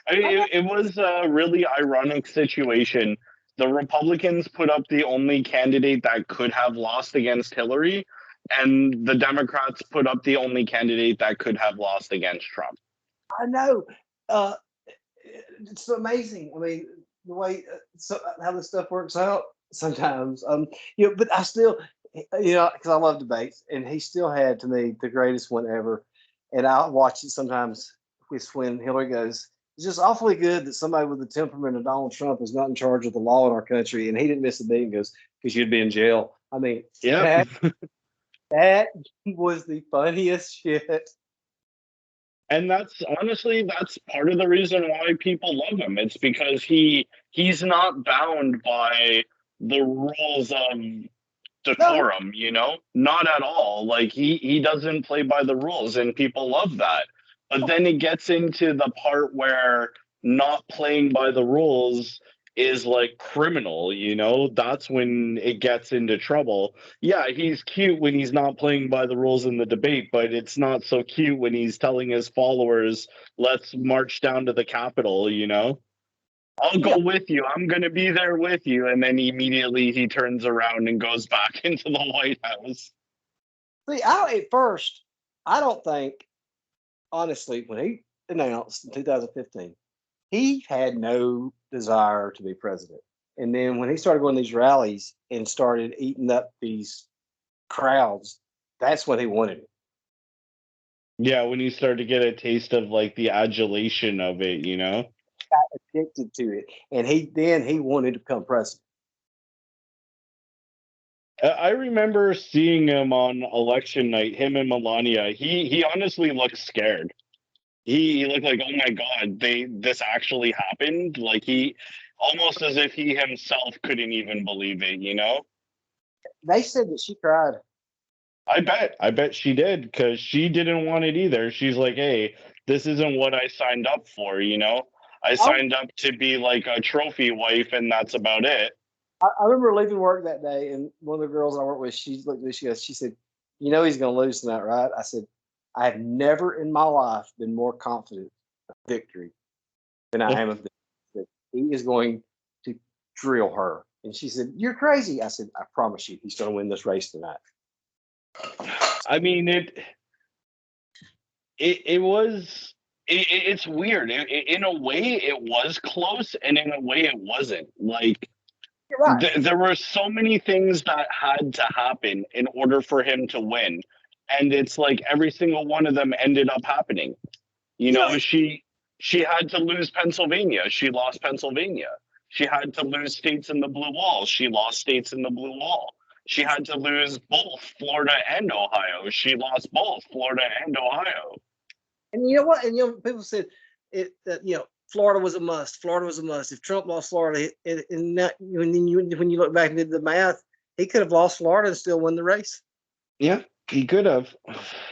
S1: I mean, it was a really ironic situation. The Republicans put up the only candidate that could have lost against Hillary, and the Democrats put up the only candidate that could have lost against Trump.
S2: I know. It's amazing. I mean, the way how this stuff works out sometimes. But I still, because I love debates, and he still had to me the greatest one ever. And I watch it sometimes with when Hillary goes, it's just awfully good that somebody with the temperament of Donald Trump is not in charge of the law in our country. And he didn't miss a beat and goes, because you'd be in jail. I mean,
S1: yeah,
S2: that was the funniest shit.
S1: And that's part of the reason why people love him. It's because he's not bound by the rules of decorum, not at all. Like he doesn't play by the rules, and people love that. But then it gets into the part where not playing by the rules is like criminal, that's when it gets into trouble. Yeah, he's cute when he's not playing by the rules in the debate, but it's not so cute when he's telling his followers, let's march down to the Capitol, I'll go with you. I'm going to be there with you. And then immediately he turns around and goes back into the White House.
S2: See, at first, I don't think, honestly, when he announced in 2015, he had no desire to be president. And then when he started going to these rallies and started eating up these crowds, that's when he wanted it.
S1: Yeah, when he started to get a taste of like the adulation of it,
S2: Got addicted to it, and he wanted to become president.
S1: I remember seeing him on election night, him and Melania. He honestly looked scared. He looked like, oh my God, this actually happened. Like he almost as if he himself couldn't even believe it,
S2: They said that she cried.
S1: I bet she did, because she didn't want it either. She's like, hey, this isn't what I signed up for, I signed up to be like a trophy wife, and that's about it.
S2: I remember leaving work that day, and one of the girls I work with, she looked at me, she said, he's going to lose tonight, right? I said, I have never in my life been more confident of victory than I am of that he is going to drill her. And she said, you're crazy. I said, I promise you, he's going to win this race tonight.
S1: I mean, it's weird. In a way, it was close, and in a way, it wasn't. Like,
S2: right.
S1: There were so many things that had to happen in order for him to win, and it's like every single one of them ended up happening. She had to lose Pennsylvania. She lost Pennsylvania. She had to lose states in the blue wall. She lost states in the blue wall. She had to lose both Florida and Ohio. She lost both Florida and Ohio.
S2: And you know what? And people said Florida was a must. Florida was a must. If Trump lost Florida, when you look back and did the math, he could have lost Florida and still won the race.
S1: Yeah, He could have.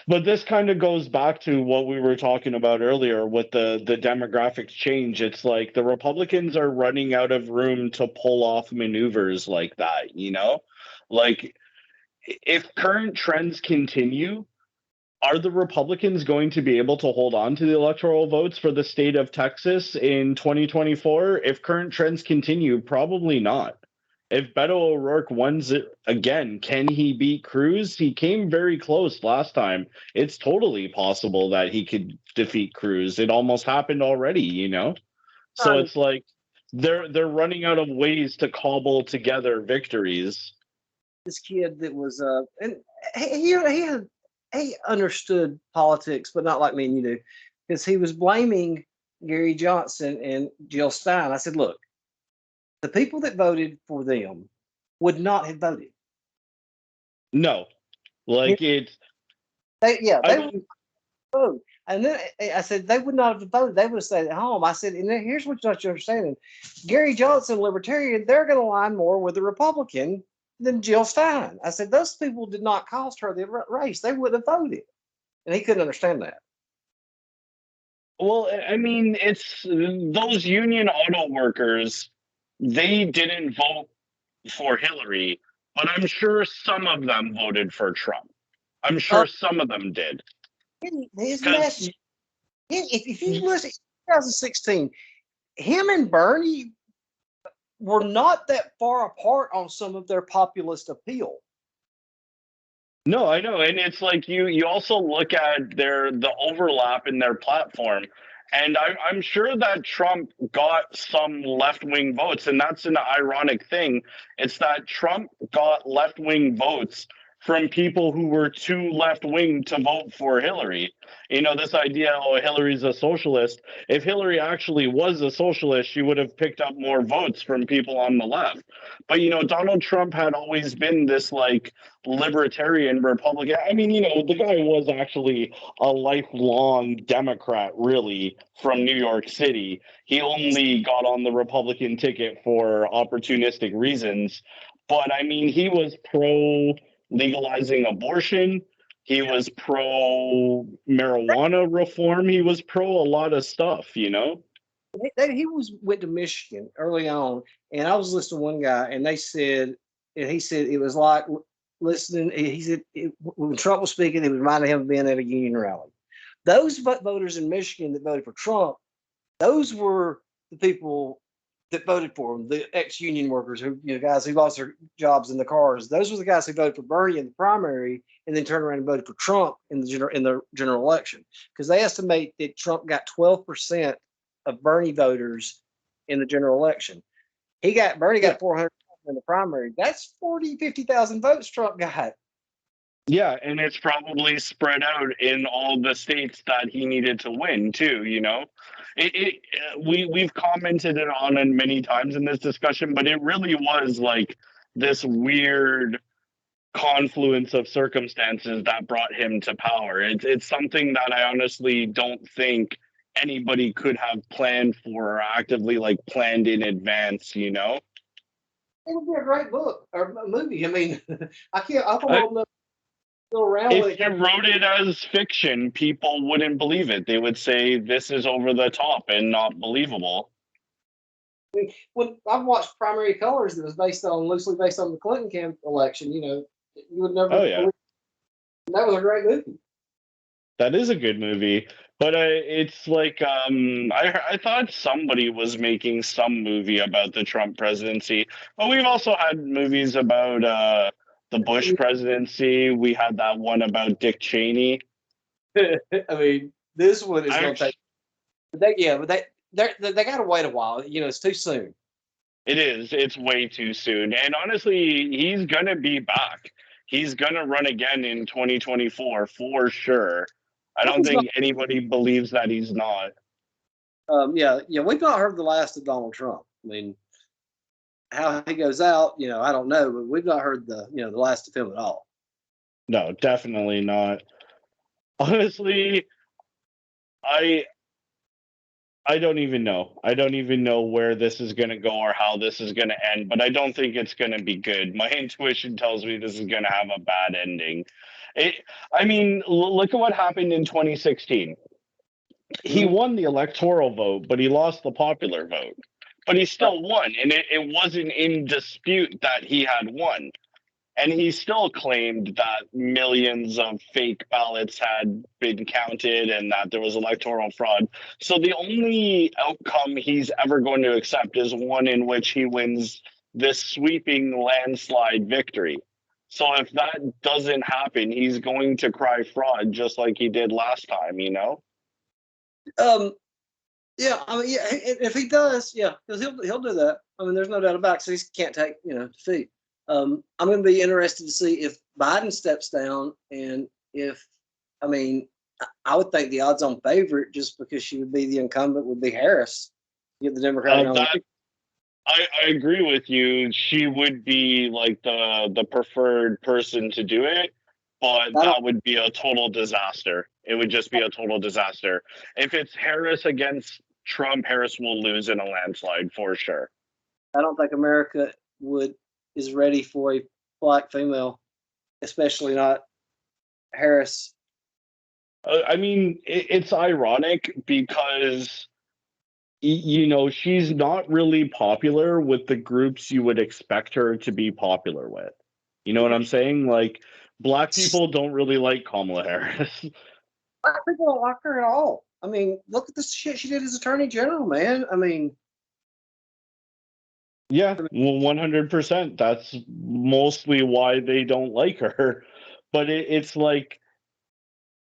S1: But this kind of goes back to what we were talking about earlier with the demographics change. It's like the Republicans are running out of room to pull off maneuvers like that, you know? Like if current trends continue, are the Republicans going to be able to hold on to the electoral votes for the state of Texas in 2024? If current trends continue, probably not. If Beto O'Rourke wins it again, can he beat Cruz? He came very close last time. It's totally possible that he could defeat Cruz. It almost happened already, you know? So it's like they're running out of ways to cobble together victories.
S2: This kid that was and he understood politics, but not like me and you do, because he was blaming Gary Johnson and Jill Stein. I said, look, the people that voted for them would not have voted.
S1: No, like it's
S2: they would vote. And then I said they would not have voted. They would have stayed at home. I said, and here's what you're understanding: Gary Johnson, Libertarian, they're going to align more with the Republican than Jill Stein. I said those people did not cost her the race. They wouldn't have voted, and he couldn't understand that.
S1: Well, I mean, it's those union auto workers. They didn't vote for Hillary, but I'm sure some of them voted for Trump. I'm sure some of them did.
S2: His message, if you listen, 2016, him and Bernie were not that far apart on some of their populist appeal.
S1: No, I know, and it's like you also look at the overlap in their platform, and I'm sure that Trump got some left-wing votes, and that's an ironic thing. It's that Trump got left-wing votes from people who were too left-wing to vote for Hillary. You know, this idea, oh, Hillary's a socialist. If Hillary actually was a socialist, she would have picked up more votes from people on the left. But, you know, Donald Trump had always been this, like, libertarian Republican. I mean, you know, the guy was actually a lifelong Democrat, really, from New York City. He only got on the Republican ticket for opportunistic reasons. But, I mean, he was pro legalizing abortion. He was pro marijuana reform. He was pro a lot of stuff, you know?
S2: He went to Michigan early on, and I was listening to one guy, and he said it was like listening. He said when Trump was speaking, it reminded him of being at a union rally. Those voters in Michigan that voted for Trump, those were the people that voted for him, the ex-union workers, who, you know, guys who lost their jobs in the cars. Those were the guys who voted for Bernie in the primary and then turned around and voted for Trump in the general election, because they estimate that Trump got 12% of Bernie voters in the general election. Bernie got 400 in the primary. That's 50,000 votes Trump got.
S1: Yeah, and it's probably spread out in all the states that he needed to win too. You know, we've commented on it many times in this discussion, but it really was like this weird confluence of circumstances that brought him to power. It's something that I honestly don't think anybody could have planned for or actively like planned in advance. You know,
S2: it would be a great book or movie. I mean, I'm old enough.
S1: If you wrote it as fiction, people wouldn't believe it. They would say this is over the top and not believable.
S2: When I've watched Primary Colors, that was loosely based on the Clinton election, you know, you would never.
S1: Oh yeah,
S2: that was a great movie.
S1: That is a good movie, but it's like I thought somebody was making some movie about the Trump presidency, but we've also had movies about the Bush presidency. We had that one about Dick Cheney.
S2: I mean, this one is going to take. But they got to wait a while. You know, it's too soon.
S1: It is. It's way too soon. And honestly, he's going to be back. He's going to run again in 2024 for sure. I don't think anybody believes that he's not.
S2: Yeah, we've not heard the last of Donald Trump. I mean, how he goes out, you know, I don't know, but we've not heard the last of him at all.
S1: No, definitely not. Honestly, I I don't even know. I don't even know where this is going to go or how this is going to end, but I don't think it's going to be good. My intuition tells me this is going to have a bad ending. It, I mean, look at what happened in 2016. He won the electoral vote, but he lost the popular vote. But he still won, and it wasn't in dispute that he had won. And he still claimed that millions of fake ballots had been counted and that there was electoral fraud. So the only outcome he's ever going to accept is one in which he wins this sweeping landslide victory. So if that doesn't happen, he's going to cry fraud just like he did last time, you know?
S2: Yeah, I mean, yeah, if he does, yeah, because he'll do that. I mean, there's no doubt about it. So he can't take defeat. I'm going to be interested to see if Biden steps down, and if, I mean, I would think the odds-on favorite, just because she would be the incumbent, would be Harris. Get the Democratic nomination.
S1: I agree with you. She would be like the preferred person to do it, but that would be a total disaster. It would just be a total disaster. If it's Harris against Trump, Harris will lose in a landslide for sure.
S2: I don't think America is ready for a black female, especially not Harris.
S1: I mean, it's ironic because she's not really popular with the groups you would expect her to be popular with. You know what I'm saying? Like, black people don't really like Kamala Harris.
S2: Black people don't like her at all. I mean, look at the shit she did as Attorney General, man. I mean,
S1: yeah, well, 100%. That's mostly why they don't like her. But it's like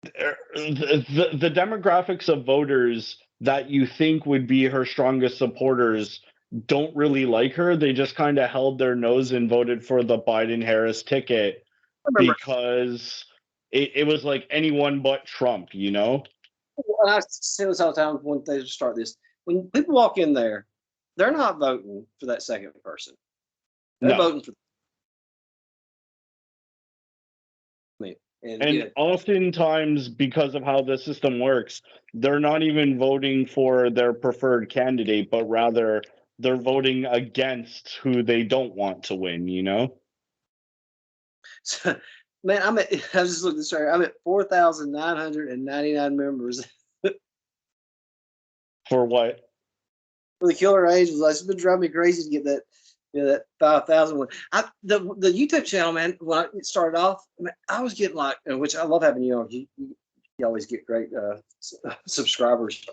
S1: the demographics of voters that you think would be her strongest supporters don't really like her. They just kind of held their nose and voted for the Biden-Harris ticket because it was like anyone but Trump, you know?
S2: I say this all the time when they start this. When people walk in there, they're not voting for that second person. They're voting for me.
S1: And oftentimes, because of how the system works, they're not even voting for their preferred candidate, but rather they're voting against who they don't want to win, you know?
S2: So, man, I was just looking sorry. I'm at 4,999 members.
S1: For what?
S2: For the Killer Angels. It's been driving me crazy to get that that 5,000 one. The YouTube channel, man, when I started off, I was getting like, which I love having you on. You always get great subscribers.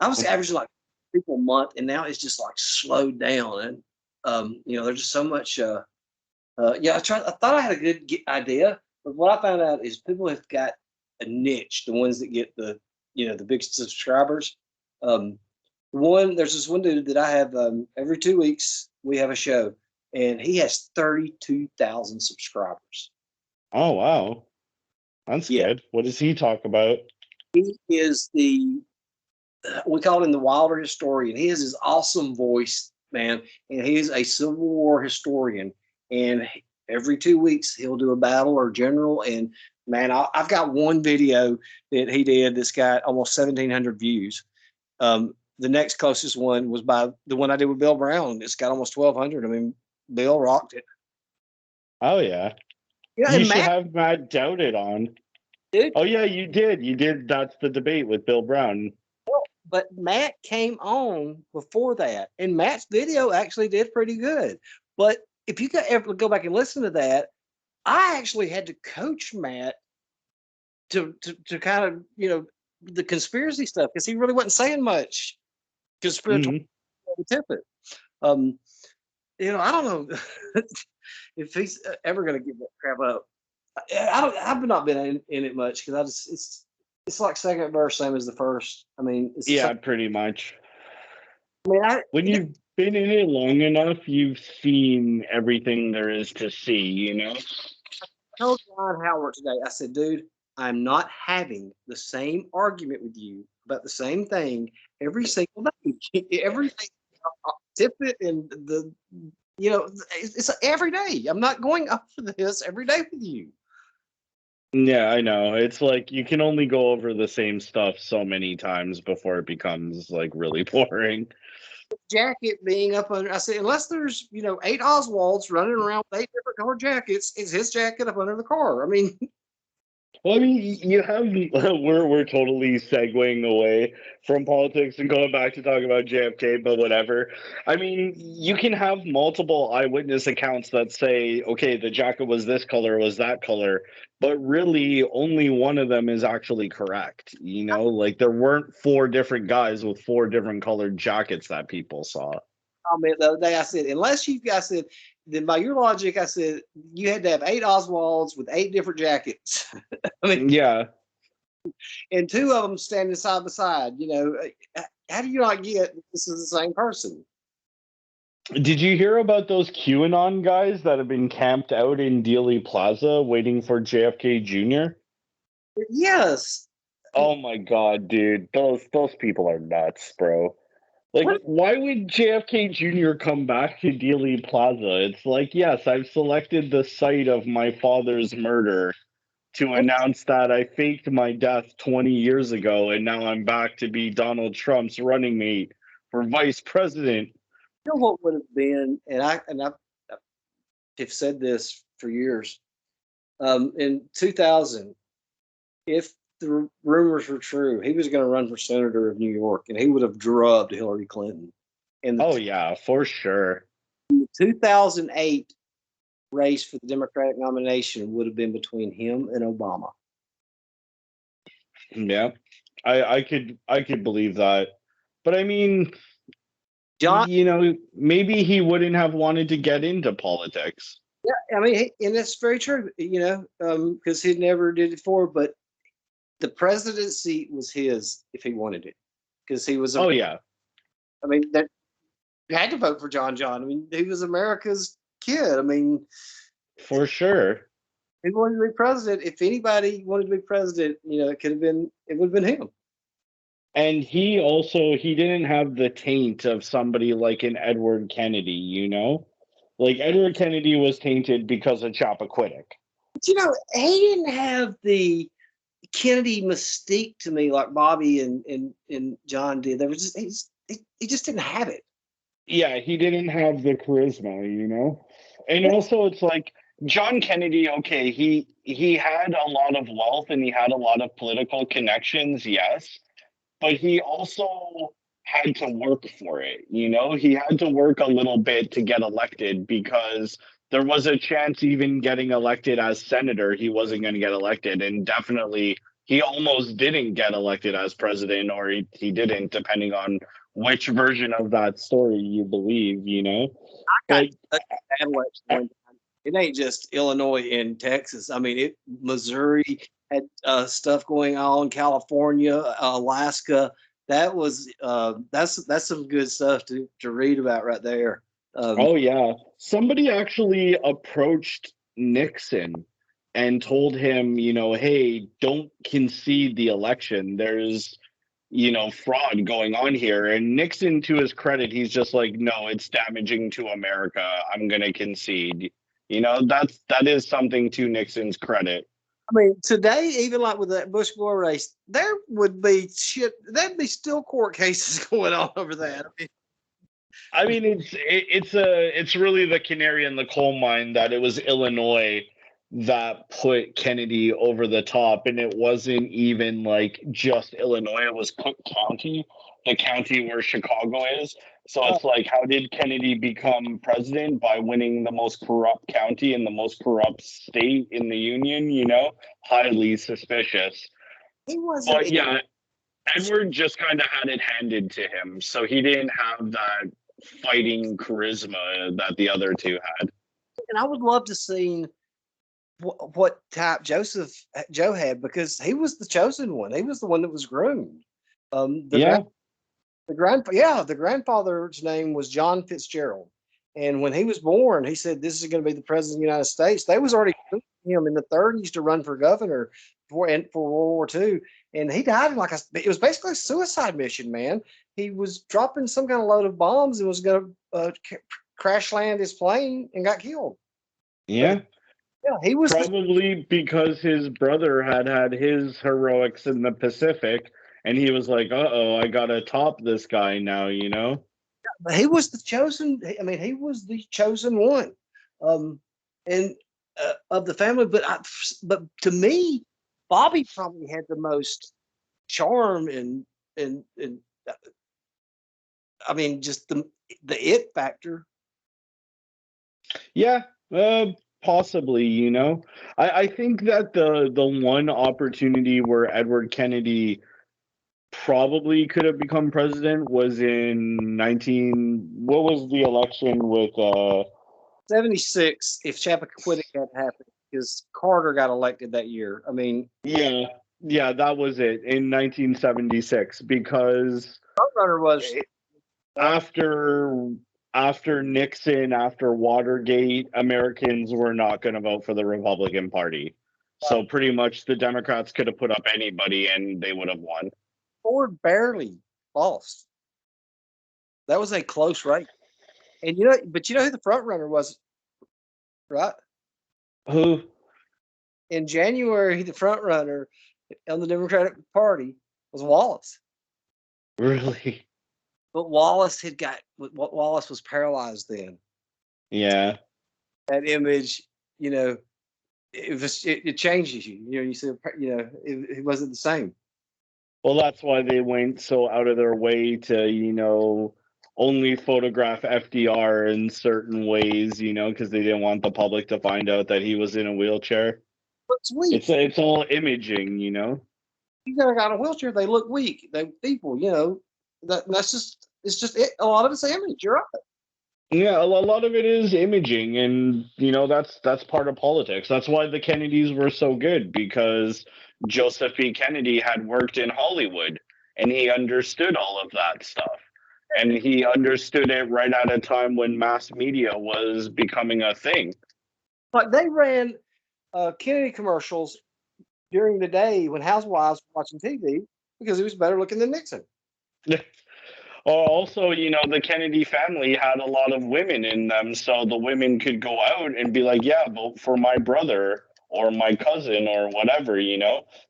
S2: I was averaging like people a month, and now it's just like slowed down. And there's just so much. I thought I had a good idea, but what I found out is people have got a niche. The ones that get the big subscribers. There's this one dude that I have every 2 weeks we have a show, and he has 32,000 subscribers.
S1: Oh wow, that's good. What does he talk about?
S2: He is we call him the Wilder historian. He has his awesome voice, man, and he is a Civil War historian. And every 2 weeks he'll do a battle or general. And man, I've got one video that he did that's got almost 1,700 views. The next closest one was by the one I did with Bill Brown. It's got almost 1,200. I mean, Bill rocked it.
S1: Oh yeah. You should have Matt Doubted on.
S2: Dude.
S1: Oh yeah, you did. You did. That's the debate with Bill Brown.
S2: But Matt came on before that, and Matt's video actually did pretty good. But if you ever go back and listen to that, I actually had to coach Matt to kind of the conspiracy stuff, because he really wasn't saying much. Conspiracy tippet. I don't know if he's ever going to give that crap up. I've not been in it much, because it's like second verse, same as the first. I mean,
S1: pretty much.
S2: I mean,
S1: when you've been in it long enough, you've seen everything there is to see, you know?
S2: I told John Howard today, I said, dude, I'm not having the same argument with you about the same thing every single day. Everything, tip it, and it's every day. I'm not going up for this every day with you.
S1: Yeah, I know. It's like you can only go over the same stuff so many times before it becomes like really boring.
S2: Jacket being up under, I said, unless there's, 8 Oswalds running around with 8 different colored jackets, is his jacket up under the car? I mean,
S1: Well, I mean, you have we're totally segueing away from politics and going back to talk about JFK, but whatever. I mean, you can have multiple eyewitness accounts that say, okay, the jacket was this color, was that color, but really only one of them is actually correct. You know, like there weren't four different guys with four different colored jackets that people saw.
S2: comment the other day, I said, unless you guys said, then by your logic, I said, you had to have 8 Oswalds with 8 different jackets. I mean,
S1: Yeah.
S2: and 2 of them standing side by side. How do you not get this is the same person?
S1: Did you hear about those QAnon guys that have been camped out in Dealey Plaza waiting for JFK Jr.?
S2: Yes.
S1: Oh my god, dude. Those people are nuts, bro. Like,
S2: What?
S1: why would JFK Jr. come back to Dealey Plaza? It's like, yes, I've selected the site of my father's murder to announce that I faked my death 20 years ago and now I'm back to be Donald Trump's running mate for vice president.
S2: You know what would have been, and I've have said this for years. In 2000, if the rumors were true, he was going to run for senator of New York, and he would have drubbed Hillary Clinton. In
S1: Oh
S2: the
S1: yeah, for sure.
S2: 2008 race for the Democratic nomination would have been between him and Obama.
S1: Yeah. I could believe that. But I mean,
S2: John,
S1: maybe he wouldn't have wanted to get into politics.
S2: yeah, I mean, and that's very true. Because he never did it before, but the presidency was his if he wanted it, because he was a.
S1: Oh yeah,
S2: I mean, that you had to vote for John John. I mean, he was America's kid. I mean,
S1: for sure.
S2: he wanted to be president. If anybody wanted to be president, it would have been him.
S1: And he didn't have the taint of somebody like an Edward Kennedy, you know? Like Edward Kennedy was tainted because of Chappaquiddick.
S2: But, he didn't have the Kennedy mystique to me like Bobby and John did. There was he just didn't have it.
S1: Yeah, he didn't have the charisma, you know? And also it's like John Kennedy, okay, he had a lot of wealth and he had a lot of political connections, yes, but he also had to work for it, you know? He had to work a little bit to get elected because there was a chance even getting elected as senator, he wasn't going to get elected. And definitely he almost didn't get elected as president, or he didn't, depending on which version of that story you believe, you know?
S2: I
S1: But
S2: got it ain't just Illinois and Texas. I mean, Missouri had stuff going on, California, Alaska. That was that's some good stuff to read about right there.
S1: oh yeah, somebody actually approached Nixon and told him, hey, don't concede the election. There's, fraud going on here. And Nixon, to his credit, he's just like, no, it's damaging to America. I'm going to concede. That is something to Nixon's credit.
S2: I mean, today, even like with that Bush Gore race, there would be shit. There'd be still court cases going on over that.
S1: I mean, it's really the canary in the coal mine that it was Illinois that put Kennedy over the top, and it wasn't even like just Illinois; it was Cook County, the county where Chicago is. So it's like, how did Kennedy become president? By winning the most corrupt county and the most corrupt state in the union. Highly suspicious.
S2: He wasn't.
S1: But yeah, Edward just kind of had it handed to him, so he didn't have that fighting charisma that the other two had.
S2: And I would love to see what type Joe had, because he was the chosen one. He was the one that was groomed. The grandfather's name was John Fitzgerald, and when he was born, he said, "This is going to be the president of the United States." They was already him in the 30s to run for governor for World War II, and he died in it was basically a suicide mission. Man, he was dropping some kind of load of bombs and was going to crash land his plane and got killed.
S1: Yeah.
S2: Yeah, he was
S1: probably because his brother had his heroics in the Pacific, and he was like, "Uh-oh, I gotta top this guy now," you know?
S2: he was the chosen. I mean, he was the chosen one, and of the family. But to me, Bobby probably had the most charm and I mean, just the it factor.
S1: Yeah, possibly, you know. I think that the one opportunity where Edward Kennedy probably could have become president was in 19 what was the election with
S2: 76. If Chappaquiddick had happened, because Carter got elected that year. I mean,
S1: yeah, yeah, that was it in 1976 because
S2: Runner was
S1: after after Nixon, after Watergate, Americans were not going to vote for the Republican Party. So pretty much the Democrats could have put up anybody and they would have won.
S2: Ford barely lost. That was a close race. And but you know who the front runner was, right?
S1: Who?
S2: In January, the front runner on the Democratic Party was Wallace.
S1: Really?
S2: But Wallace was paralyzed then.
S1: Yeah.
S2: That image, it changes you. You see, it wasn't the same.
S1: Well, that's why they went so out of their way to, only photograph FDR in certain ways, because they didn't want the public to find out that he was in a wheelchair.
S2: Looks weak.
S1: It's all imaging,
S2: You got a wheelchair, they look weak. People, that's just it. A lot of it's image. You're right.
S1: Yeah, a lot of it is imaging, and that's part of politics. That's why the Kennedys were so good, because Joseph P. Kennedy had worked in Hollywood and he understood all of that stuff. And he understood it right at a time when mass media was becoming a thing.
S2: Like they ran Kennedy commercials during the day when housewives were watching TV because he was better looking than Nixon.
S1: Also, the Kennedy family had a lot of women in them, so the women could go out and be like, yeah, vote for my brother or my cousin or whatever,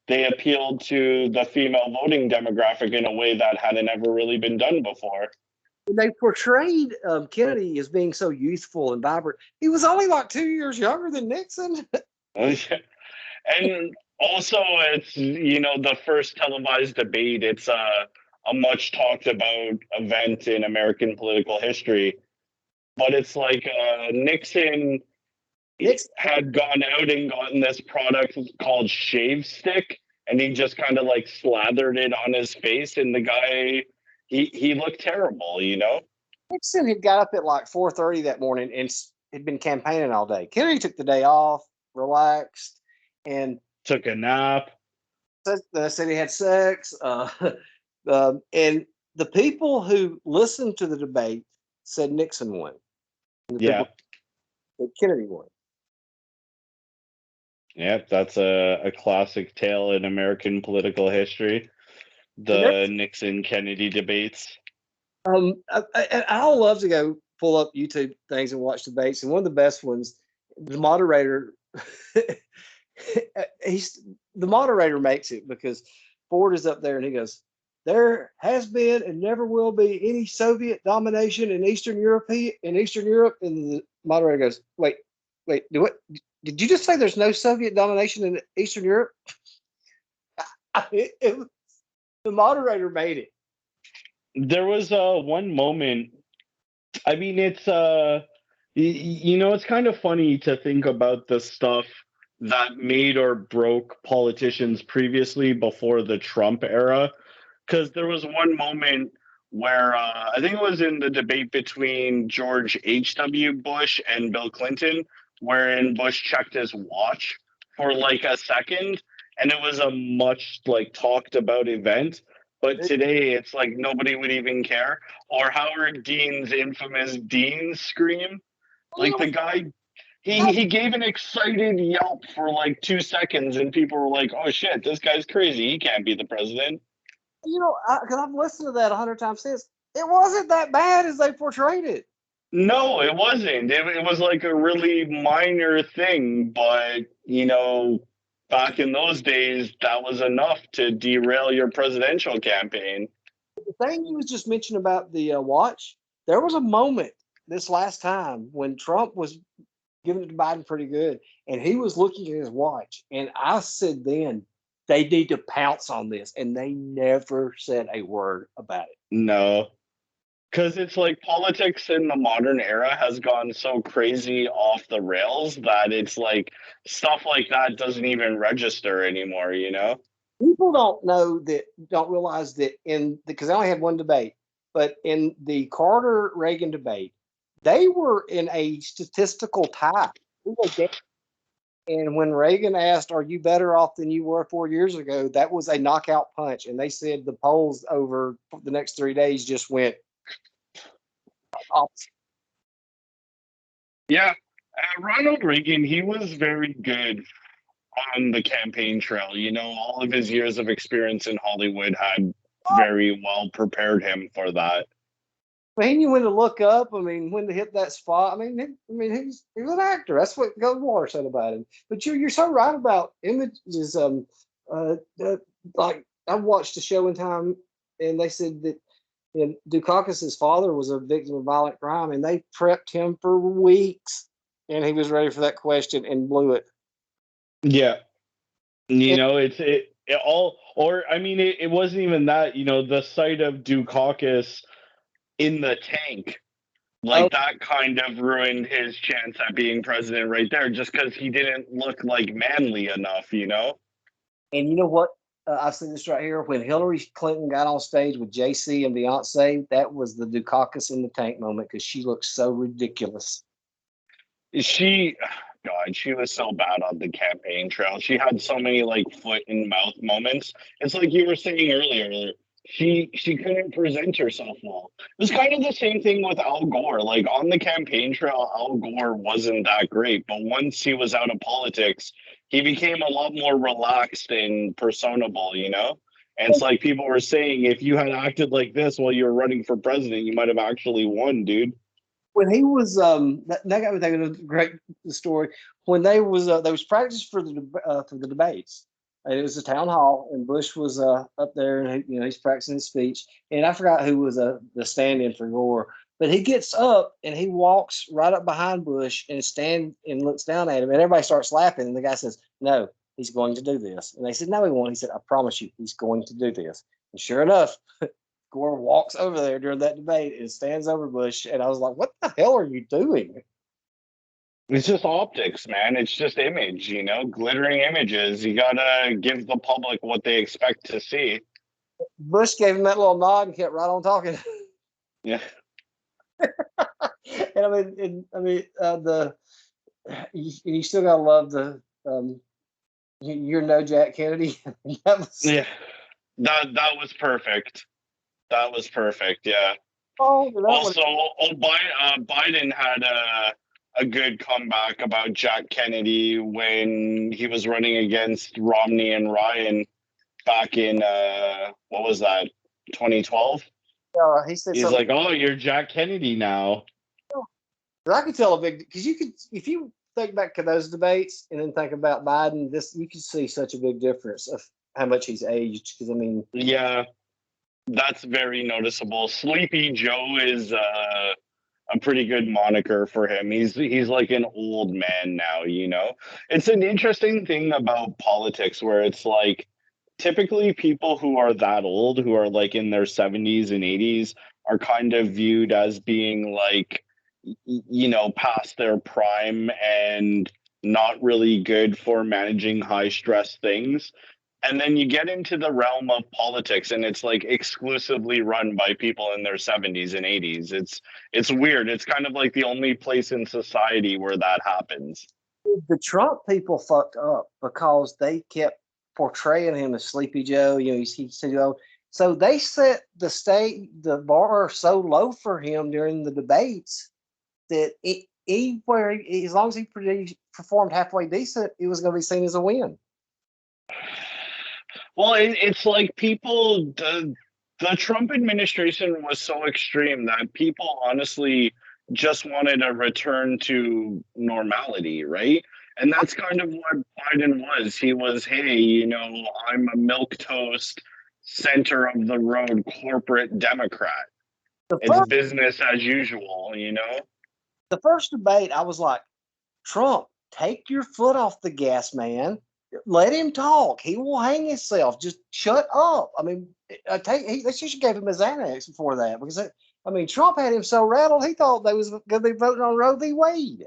S1: They appealed to the female voting demographic in a way that hadn't ever really been done before.
S2: They portrayed Kennedy as being so youthful and vibrant. He was only like 2 years younger than Nixon.
S1: And also, it's, the first televised debate. It's a much talked about event in American political history. But it's like Nixon had gone out and gotten this product called Shave Stick, and he just kind of like slathered it on his face, and the guy, he looked terrible,
S2: Nixon had got up at like 4:30 that morning and had been campaigning all day. Kennedy took the day off, relaxed, and
S1: took a nap.
S2: Said he had sex. And the people who listened to the debate said Nixon won.
S1: Yeah.
S2: Kennedy won.
S1: Yep, that's a classic tale in American political history. The Nixon-Kennedy debates.
S2: I'll love to go pull up YouTube things and watch debates. And one of the best ones, the moderator, the moderator makes it because Ford is up there and he goes, "There has been and never will be any Soviet domination in Eastern Europe." And the moderator goes, "Wait, did you just say there's no Soviet domination in Eastern Europe?" The moderator made it.
S1: There was one moment. I mean, it's it's kind of funny to think about the stuff that made or broke politicians previously before the Trump era, because there was one moment where I think it was in the debate between George H.W. Bush and Bill Clinton, wherein Bush checked his watch for like a second, and it was a much like talked about event. But today it's like nobody would even care. Or Howard Dean's infamous Dean scream. Like the guy, he gave an excited yelp for like 2 seconds, and people were like, "Oh shit, this guy's crazy. He can't be the president."
S2: Because I've listened to that 100 times since. It wasn't that bad as they portrayed it.
S1: No, it wasn't. It was like a really minor thing, but back in those days, that was enough to derail your presidential campaign.
S2: The thing you was just mentioning about the watch, there was a moment this last time when Trump was giving it to Biden pretty good, and he was looking at his watch, and I said then they need to pounce on this, and they never said a word about it.
S1: No, because it's like politics in the modern era has gone so crazy off the rails that it's like stuff like that doesn't even register anymore,
S2: People don't realize that because I only had one debate, but in the Carter Reagan debate, they were in a statistical tie. And when Reagan asked, "Are you better off than you were 4 years ago?" that was a knockout punch. And they said the polls over the next 3 days just went opposite.
S1: Yeah. Ronald Reagan, he was very good on the campaign trail. All of his years of experience in Hollywood had very well prepared him for that.
S2: But he knew when to look up. I mean, when to hit that spot. He was an actor. That's what Goldwater said about him. But you're so right about images. Like I watched a show in time, and they said that Dukakis's father was a victim of violent crime, and they prepped him for weeks, and he was ready for that question and blew it.
S1: Yeah, it all, or I mean, it wasn't even that. The sight of Dukakis in the tank, like that kind of ruined his chance at being president right there, just because he didn't look like manly enough.
S2: And you know what? I've seen this right here. When Hillary Clinton got on stage with JC and Beyonce, that was the Dukakis in the tank moment because she looked so ridiculous.
S1: She was so bad on the campaign trail. She had so many like foot and mouth moments. It's like you were saying earlier. She couldn't present herself well. It was kind of the same thing with Al Gore. Like on the campaign trail, Al Gore wasn't that great, but once he was out of politics, he became a lot more relaxed and personable. And it's like people were saying, if you had acted like this while you were running for president, you might have actually won, dude.
S2: When he was that got me thinking of a great story. When they was practice for the debates. And it was a town hall, and Bush was up there, and he's practicing his speech. And I forgot who was the stand-in for Gore, but he gets up and he walks right up behind Bush and looks down at him, and everybody starts laughing. And the guy says, "No, he's going to do this." And they said, "No, he won't." He said, "I promise you, he's going to do this." And sure enough, Gore walks over there during that debate and stands over Bush, and I was like, "What the hell are you doing?"
S1: It's just optics, man. It's just image, glittering images. You gotta give the public what they expect to see.
S2: Bush gave him that little nod and kept right on talking.
S1: Yeah.
S2: And you still gotta love the you're no Jack Kennedy.
S1: Yeah, that was perfect. That was perfect. Yeah. Also, Biden had a good comeback about Jack Kennedy when he was running against Romney and Ryan back in what was that, 2012?
S2: He said
S1: he's like, "Oh, you're Jack Kennedy now."
S2: I could tell because you could, if you think back to those debates and then think about Biden, you could see such a big difference of how much he's aged. Because
S1: yeah, that's very noticeable. Sleepy Joe is a pretty good moniker for him. He's like an old man now. It's an interesting thing about politics where it's like typically people who are that old, who are like in their 70s and 80s, are kind of viewed as being like past their prime and not really good for managing high stress things. And then you get into the realm of politics and it's like exclusively run by people in their 70s and 80s. It's weird. It's kind of like the only place in society where that happens.
S2: The Trump people fucked up because they kept portraying him as Sleepy Joe. He's too old. So they set the bar so low for him during the debates that as long as he performed halfway decent, it was going to be seen as a win.
S1: Well, it's like the Trump administration was so extreme that people honestly just wanted a return to normality, right? And that's kind of what Biden was. He was, hey, I'm a milquetoast, center of the road corporate Democrat. It's business as usual,
S2: The first debate, I was like, Trump, take your foot off the gas, man. Let him talk. He will hang himself. Just shut up. I mean, they should gave him his Xanax before that because Trump had him so rattled he thought they was going to be voting on Roe v. Wade.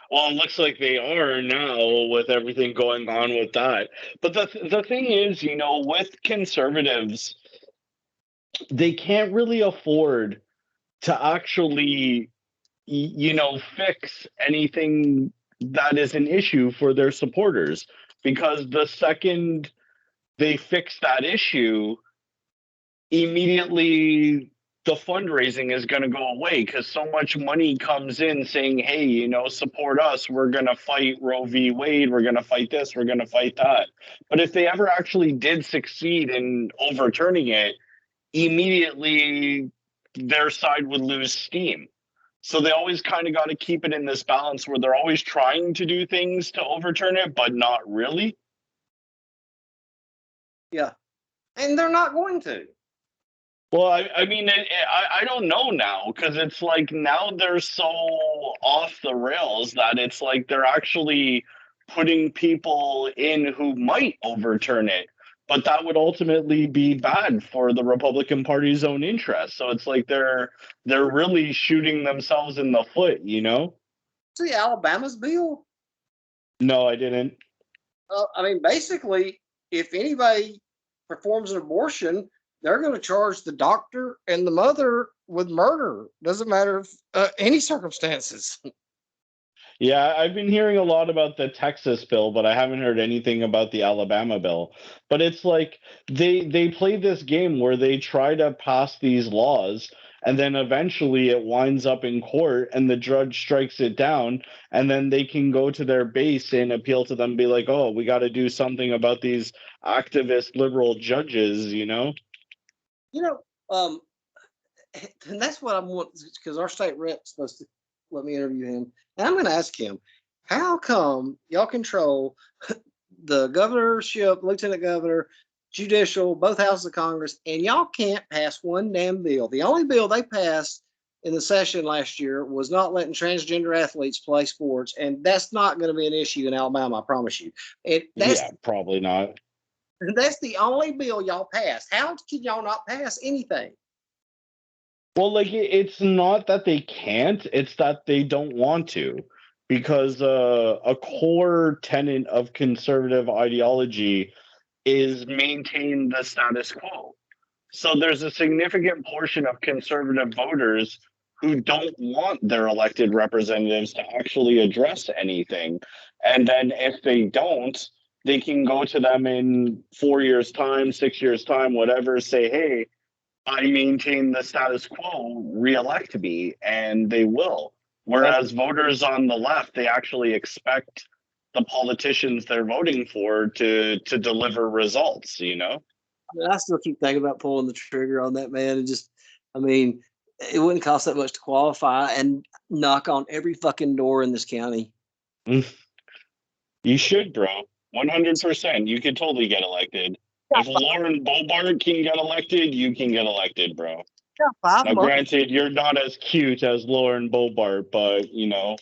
S1: Well, it looks like they are now with everything going on with that. But the thing is, with conservatives, they can't really afford to actually, fix anything that is an issue for their supporters. Because the second they fix that issue, immediately the fundraising is going to go away because so much money comes in saying, hey, support us. We're going to fight Roe v. Wade. We're going to fight this. We're going to fight that. But if they ever actually did succeed in overturning it, immediately their side would lose steam. So they always kind of got to keep it in this balance where they're always trying to do things to overturn it, but not really.
S2: Yeah. And they're not going to.
S1: Well, I mean, I don't know now because it's like now they're so off the rails that it's like they're actually putting people in who might overturn it, but that would ultimately be bad for the Republican Party's own interests. So it's like they're really shooting themselves in the foot,
S2: See Alabama's bill?
S1: No, I didn't.
S2: Basically, if anybody performs an abortion, they're going to charge the doctor and the mother with murder. Doesn't matter if any circumstances.
S1: Yeah, I've been hearing a lot about the Texas bill, but I haven't heard anything about the Alabama bill. But it's like they play this game where they try to pass these laws and then eventually it winds up in court and the judge strikes it down and then they can go to their base and appeal to them, be like, oh, we got to do something about these activist liberal judges,
S2: And that's what I want because our state rep's supposed to let me interview him. And I'm going to ask him, how come y'all control the governorship, lieutenant governor, judicial, both houses of Congress, and y'all can't pass one damn bill? The only bill they passed in the session last year was not letting transgender athletes play sports, and that's not going to be an issue in Alabama, I promise you.
S1: Yeah, probably not.
S2: That's the only bill y'all passed. How can y'all not pass anything?
S1: Well, like it's not that they can't, it's that they don't want to. Because a core tenet of conservative ideology is maintain the status quo. So there's a significant portion of conservative voters who don't want their elected representatives to actually address anything. And then if they don't, they can go to them in 4 years' time, 6 years' time, whatever, say, hey, I maintain the status quo, reelect me, and they will. Whereas voters on the left, they actually expect the politicians they're voting for to deliver results,
S2: I still keep thinking about pulling the trigger on that, man. It wouldn't cost that much to qualify and knock on every fucking door in this county.
S1: You should, bro. 100%. You could totally get elected. If Lauren Boebert can get elected, you can get elected, bro. Now, granted, you're not as cute as Lauren Boebert, but,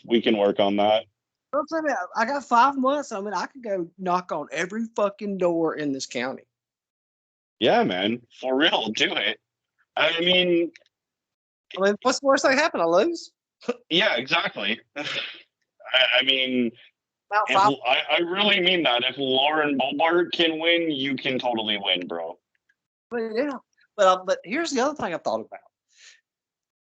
S1: we can work on that.
S2: I got 5 months. I could go knock on every fucking door in this county.
S1: Yeah, man. For real, do it.
S2: What's the worst that happen? I lose?
S1: Yeah, exactly. I really mean that. If Lauren Boebert can win, you can totally win, bro.
S2: But here's the other thing I thought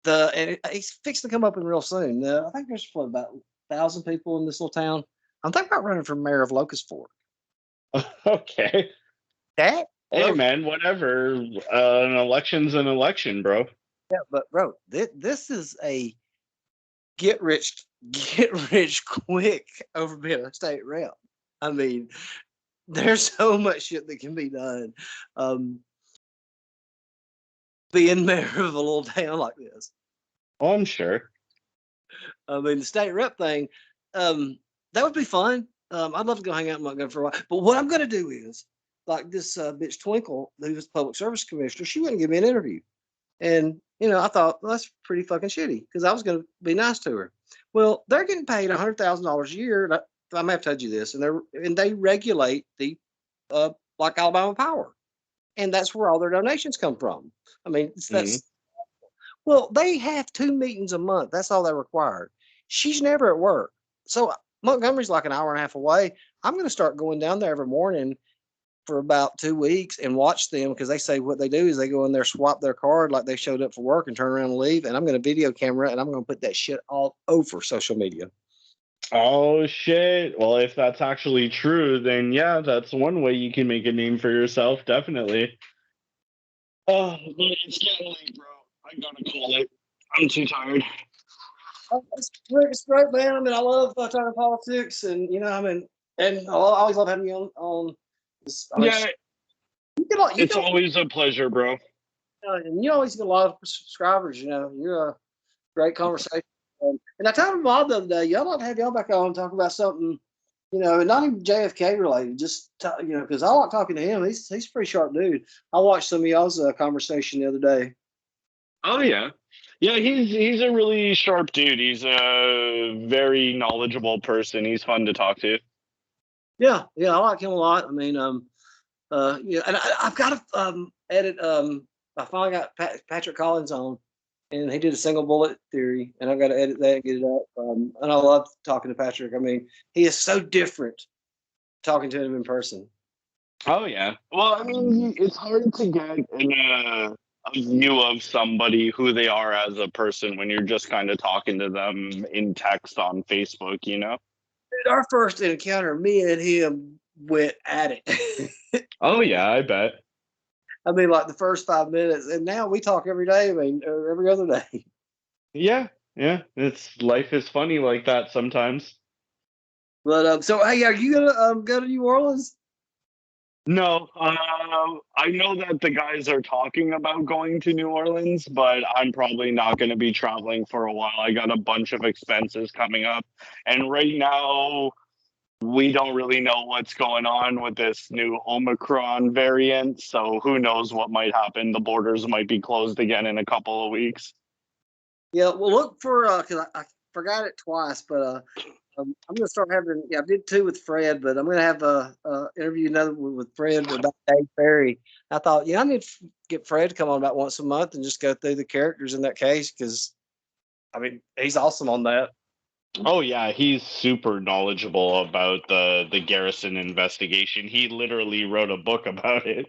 S2: about. He's fixing to come up in real soon. I think there's about 1,000 people in this little town. I'm thinking about running for mayor of Locust Fork.
S1: Okay.
S2: Hey,
S1: man, whatever. An election's an election, bro.
S2: Yeah, but bro, this is a get rich quick over being a state rep. There's so much shit that can be done. Being mayor of a little town like this.
S1: Oh, I'm sure.
S2: I mean, the state rep thing, that would be fun. I'd love to go hang out in Montgomery for a while. But what I'm going to do is, like this bitch Twinkle, who was public service commissioner, she wouldn't give me an interview. And, I thought, well, that's pretty fucking shitty because I was going to be nice to her. Well, they're getting paid $100,000 a year. I may have told you this, and they regulate the like Alabama Power, and that's where all their donations come from. I mean, that's well, they have 2 meetings a month. That's all they require. She's never at work, so Montgomery's like an hour and a half away. I'm going to start going down there every morning for about 2 weeks and watch them because they say what they do is they go in there, swap their card like they showed up for work and turn around and leave. And I'm going to video camera and I'm going to put that shit all over social media.
S1: Oh shit. Well, if that's actually true, then yeah, that's one way you can make a name for yourself, definitely. Oh, but it's getting late, bro. I gotta call it. I'm too tired.
S2: It's great, man. I mean, I love talking politics, and and I always love having you on.
S1: Yeah, it's always a pleasure, bro.
S2: And you always get a lot of subscribers. You're a great conversation. And I told Bob the other day, y'all like to have y'all back on and talk about something, and not even JFK related, just because I like talking to him. He's a pretty sharp dude. I watched some of y'all's conversation the other day.
S1: Oh yeah, yeah. He's a really sharp dude. He's a very knowledgeable person. He's fun to talk to.
S2: Yeah, I like him a lot. I mean, and I've got to edit. I finally got Patrick Collins on, and he did a single bullet theory, and I've got to edit that and get it up. And I love talking to Patrick. I mean, he is so different talking to him in person.
S1: Oh yeah. Well, I mean, it's hard to get a view of somebody who they are as a person when you're just kind of talking to them in text on Facebook,
S2: Our first encounter, me and him went at it.
S1: Oh yeah, I bet.
S2: I mean, like the first 5 minutes, and now we talk every day. I mean, or every other day.
S1: Yeah, life is funny like that sometimes.
S2: But so hey, are you gonna go to New Orleans?
S1: No, I know that the guys are talking about going to New Orleans, but I'm probably not going to be traveling for a while. I got a bunch of expenses coming up, and right now we don't really know what's going on with this new Omicron variant, so who knows what might happen. The borders might be closed again in a couple of weeks.
S2: Yeah, well, look for because I forgot it twice, but I'm gonna start having. Yeah, I did 2 with Fred, but I'm gonna have a interview another with Fred about Dave Ferry. I thought, I need to get Fred to come on about once a month and just go through the characters in that case because, I mean, he's awesome on that.
S1: Oh yeah, he's super knowledgeable about the Garrison investigation. He literally wrote a book about it.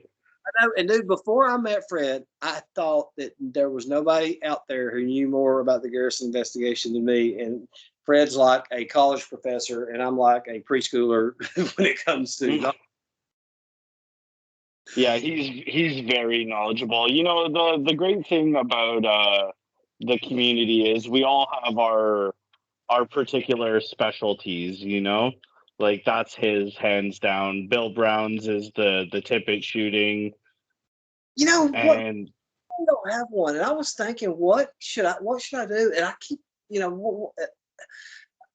S2: I know, and dude, before I met Fred, I thought that there was nobody out there who knew more about the Garrison investigation than me. And Fred's like a college professor, and I'm like a preschooler when it comes to.
S1: Yeah, he's very knowledgeable. The great thing about the community is we all have our particular specialties, like that's his hands down. Bill Brown's is the tippet shooting.
S2: What? I don't have one, and I was thinking, what should I do? And I keep,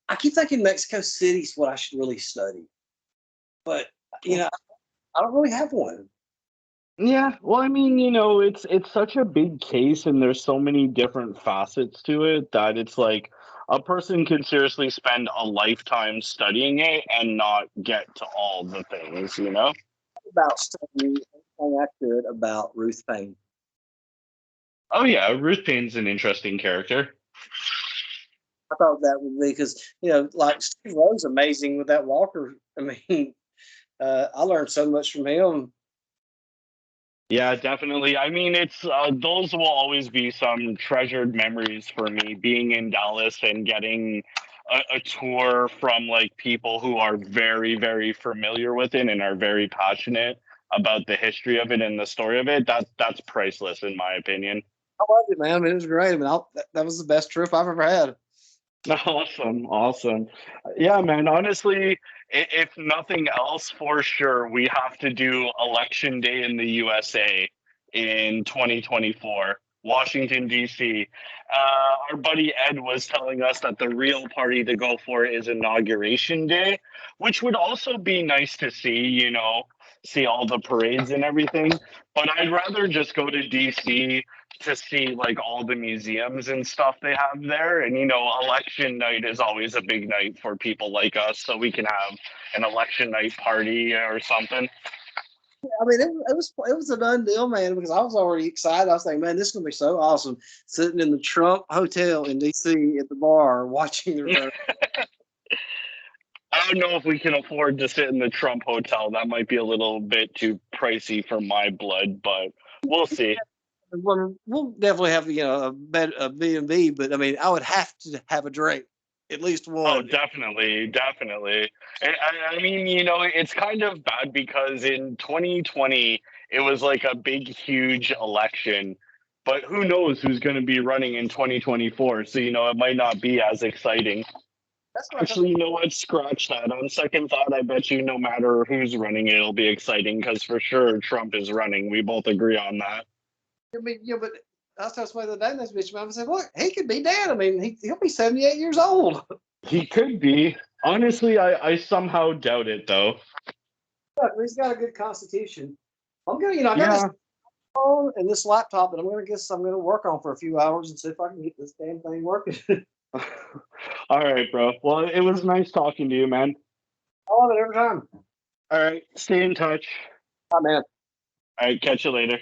S2: I keep thinking Mexico City's what I should really study, but I don't really have one.
S1: Yeah, well, I mean, it's such a big case, and there's so many different facets to it that it's like a person can seriously spend a lifetime studying it and not get to all the things,
S2: About studying anything I could about Ruth Paine.
S1: Oh yeah, Ruth Paine's an interesting character.
S2: I thought that would be because like Steve Rowe's amazing with that Walker. I mean, I learned so much from him.
S1: Yeah, definitely. I mean, it's those will always be some treasured memories for me, being in Dallas and getting a tour from like people who are very, very familiar with it and are very passionate about the history of it and the story of it. That's priceless, in my opinion.
S2: I loved it, man. I mean, it was great. I mean, that was the best trip I've ever had.
S1: Awesome. Yeah, man. Honestly, if nothing else, for sure, we have to do election day in the USA in 2024. Washington, D.C. Our buddy Ed was telling us that the real party to go for is Inauguration Day, which would also be nice to see, see all the parades and everything. But I'd rather just go to D.C. to see like all the museums and stuff they have there. And, election night is always a big night for people like us, so we can have an election night party or something.
S2: I mean, it was a done deal, man, because I was already excited. I was thinking, man, this is gonna be so awesome, sitting in the Trump Hotel in DC at the bar watching the vote.
S1: I don't know if we can afford to sit in the Trump Hotel. That might be a little bit too pricey for my blood, but we'll see.
S2: We'll definitely have a B&B, but I mean, I would have to have a drink, at least one.
S1: Oh, definitely. I mean, it's kind of bad because in 2020 it was like a big, huge election, but who knows who's going to be running in 2024? So it might not be as exciting. Actually, you know what? Scratch that. On second thought, I bet you no matter who's running, it'll be exciting because for sure Trump is running. We both agree on that.
S2: I mean, but I was the other day, this bitch, I said, look, he could be dead. I mean, he'll be 78 years old.
S1: He could be. Honestly, I somehow doubt it, though.
S2: Look, he's got a good constitution. I'm going to, I got this phone and this laptop that I'm going to work on for a few hours and see if I can get this damn thing working.
S1: All right, bro. Well, it was nice talking to you, man.
S2: I love it every time.
S1: All right. Stay in touch.
S2: Bye, man.
S1: All right. Catch you later.